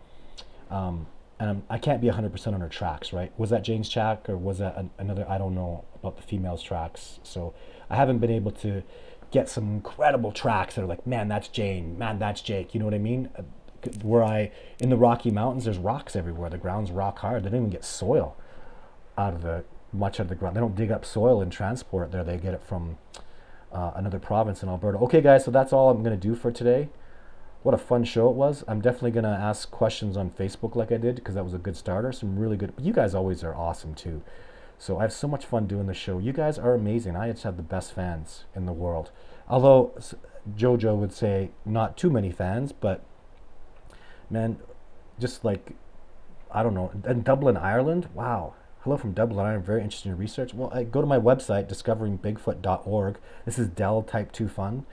And I can't be 100% on her tracks, right? Was that Jane's track or was that another? I don't know about the females' tracks. So I haven't been able to get some incredible tracks that are like, man, that's Jane, man, that's Jake. You know what I mean? In the Rocky Mountains, there's rocks everywhere. The ground's rock hard. They don't even get soil much of the ground. They don't dig up soil and transport it there. They get it from another province in Alberta. Okay, guys, so that's all I'm going to do for today. What a fun show it was. I'm definitely going to ask questions on Facebook like I did because that was a good starter. Some really good, but you guys always are awesome too. So I have so much fun doing the show. You guys are amazing. I just have the best fans in the world. Although Jojo would say not too many fans, but man, just like, I don't know. And Dublin, Ireland, wow. Hello from Dublin, I'm very interested in research. Well, I go to my website, discoveringbigfoot.org. This is Dell Type 2 Fun.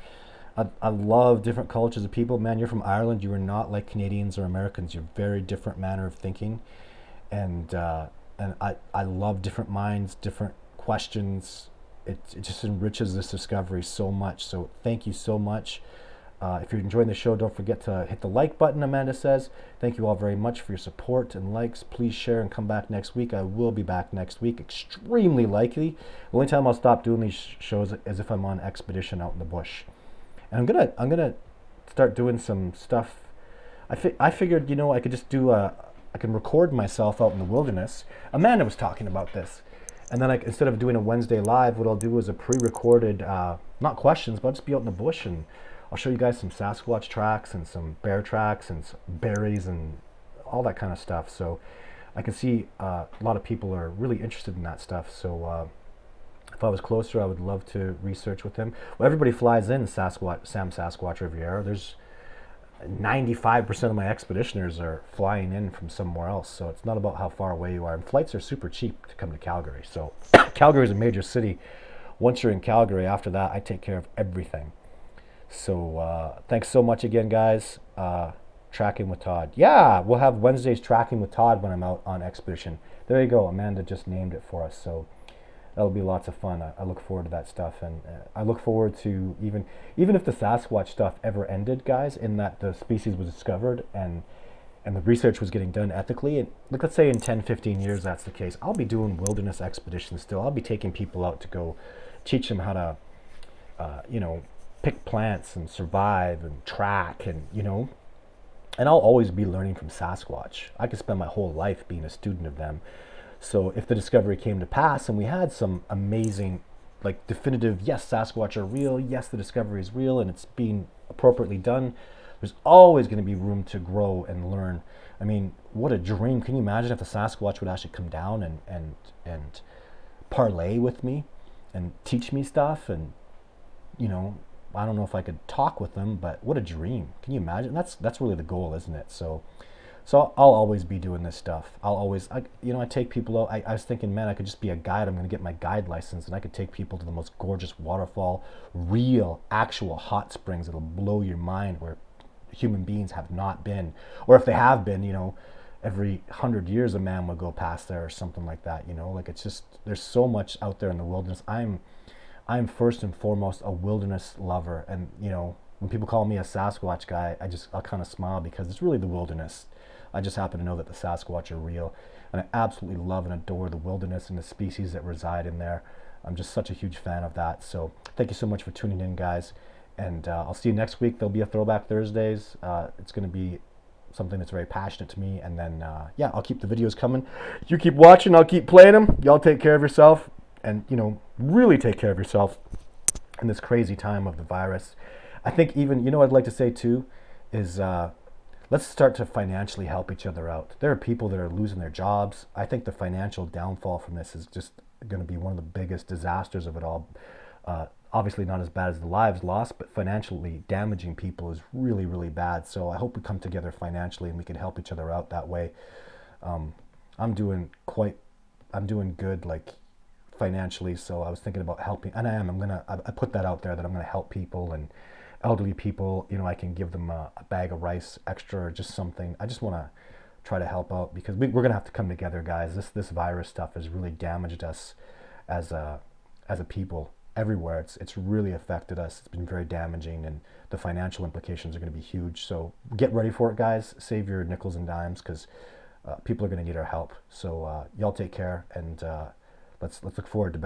I love different cultures of people. Man, you're from Ireland. You are not like Canadians or Americans. You're very different manner of thinking. And I love different minds, different questions. It just enriches this discovery so much. So thank you so much. If you're enjoying the show, don't forget to hit the like button, Amanda says. Thank you all very much for your support and likes. Please share and come back next week. I will be back next week, extremely likely. The only time I'll stop doing these shows is if I'm on expedition out in the bush. And I'm gonna start doing some stuff. I figured, I could just I can record myself out in the wilderness. Amanda was talking about this. And then instead of doing a Wednesday live, what I'll do is a pre-recorded, not questions, but I'll just be out in the bush and I'll show you guys some Sasquatch tracks and some bear tracks and some berries and all that kind of stuff. So I can see a lot of people are really interested in that stuff. So if I was closer, I would love to research with him. Well, everybody flies in Sam Sasquatch Riviera. There's 95% of my expeditioners are flying in from somewhere else. So it's not about how far away you are. And flights are super cheap to come to Calgary. So Calgary is a major city. Once you're in Calgary, after that, I take care of everything. So thanks so much again, guys. Tracking with Todd. Yeah, we'll have Wednesdays Tracking with Todd when I'm out on expedition. There you go. Amanda just named it for us. So that'll be lots of fun. I look forward to that stuff. And I look forward to even if the Sasquatch stuff ever ended, guys, in that the species was discovered and the research was getting done ethically. And let's say in 10, 15 years that's the case. I'll be doing wilderness expeditions still. I'll be taking people out to go teach them how to, pick plants and survive and track and and I'll always be learning from Sasquatch. I could spend my whole life being a student of them. So if the discovery came to pass and we had some amazing, like definitive, yes, Sasquatch are real, yes, the discovery is real and it's being appropriately done, there's always going to be room to grow and learn. I mean, what a dream. Can you imagine if the Sasquatch would actually come down and parlay with me and teach me stuff. And you know, I don't know if I could talk with them, but what a dream. Can you imagine? That's really the goal, isn't it? So I'll always be doing this stuff. I take people out. I was thinking, man, I could just be a guide. I'm going to get my guide license, and I could take people to the most gorgeous waterfall, real, actual hot springs that'll blow your mind, where human beings have not been, or if they have been, every 100 years a man would go past there or something like that. Like, it's just, there's so much out there in the wilderness. I'm first and foremost a wilderness lover, and when people call me a Sasquatch guy, I'll kind of smile, because it's really the wilderness. I just happen to know that the Sasquatch are real, and I absolutely love and adore the wilderness and the species that reside in there. I'm just such a huge fan of that. So thank you so much for tuning in, guys, and I'll see you next week. There'll be a Throwback Thursdays. It's going to be something that's very passionate to me, and then I'll keep the videos coming. You keep watching, I'll keep playing them. Y'all take care of yourself, and really take care of yourself in this crazy time of the virus. I think even, what I'd like to say too is let's start to financially help each other out. There are people that are losing their jobs. I think the financial downfall from this is just going to be one of the biggest disasters of it all. Obviously not as bad as the lives lost, but financially damaging people is really, really bad. So I hope we come together financially and we can help each other out that way. I'm doing good, like, financially, so I was thinking about helping, and I put that out there, that I'm gonna help people, and elderly people, I can give them a bag of rice extra, or just something. I just want to try to help out, because we're going to have to come together, guys. This virus stuff has really damaged us as a people everywhere. It's really affected us. It's been very damaging, and the financial implications are going to be huge. So get ready for it, guys. Save your nickels and dimes, because people are going to need our help. So y'all take care, and let's look forward to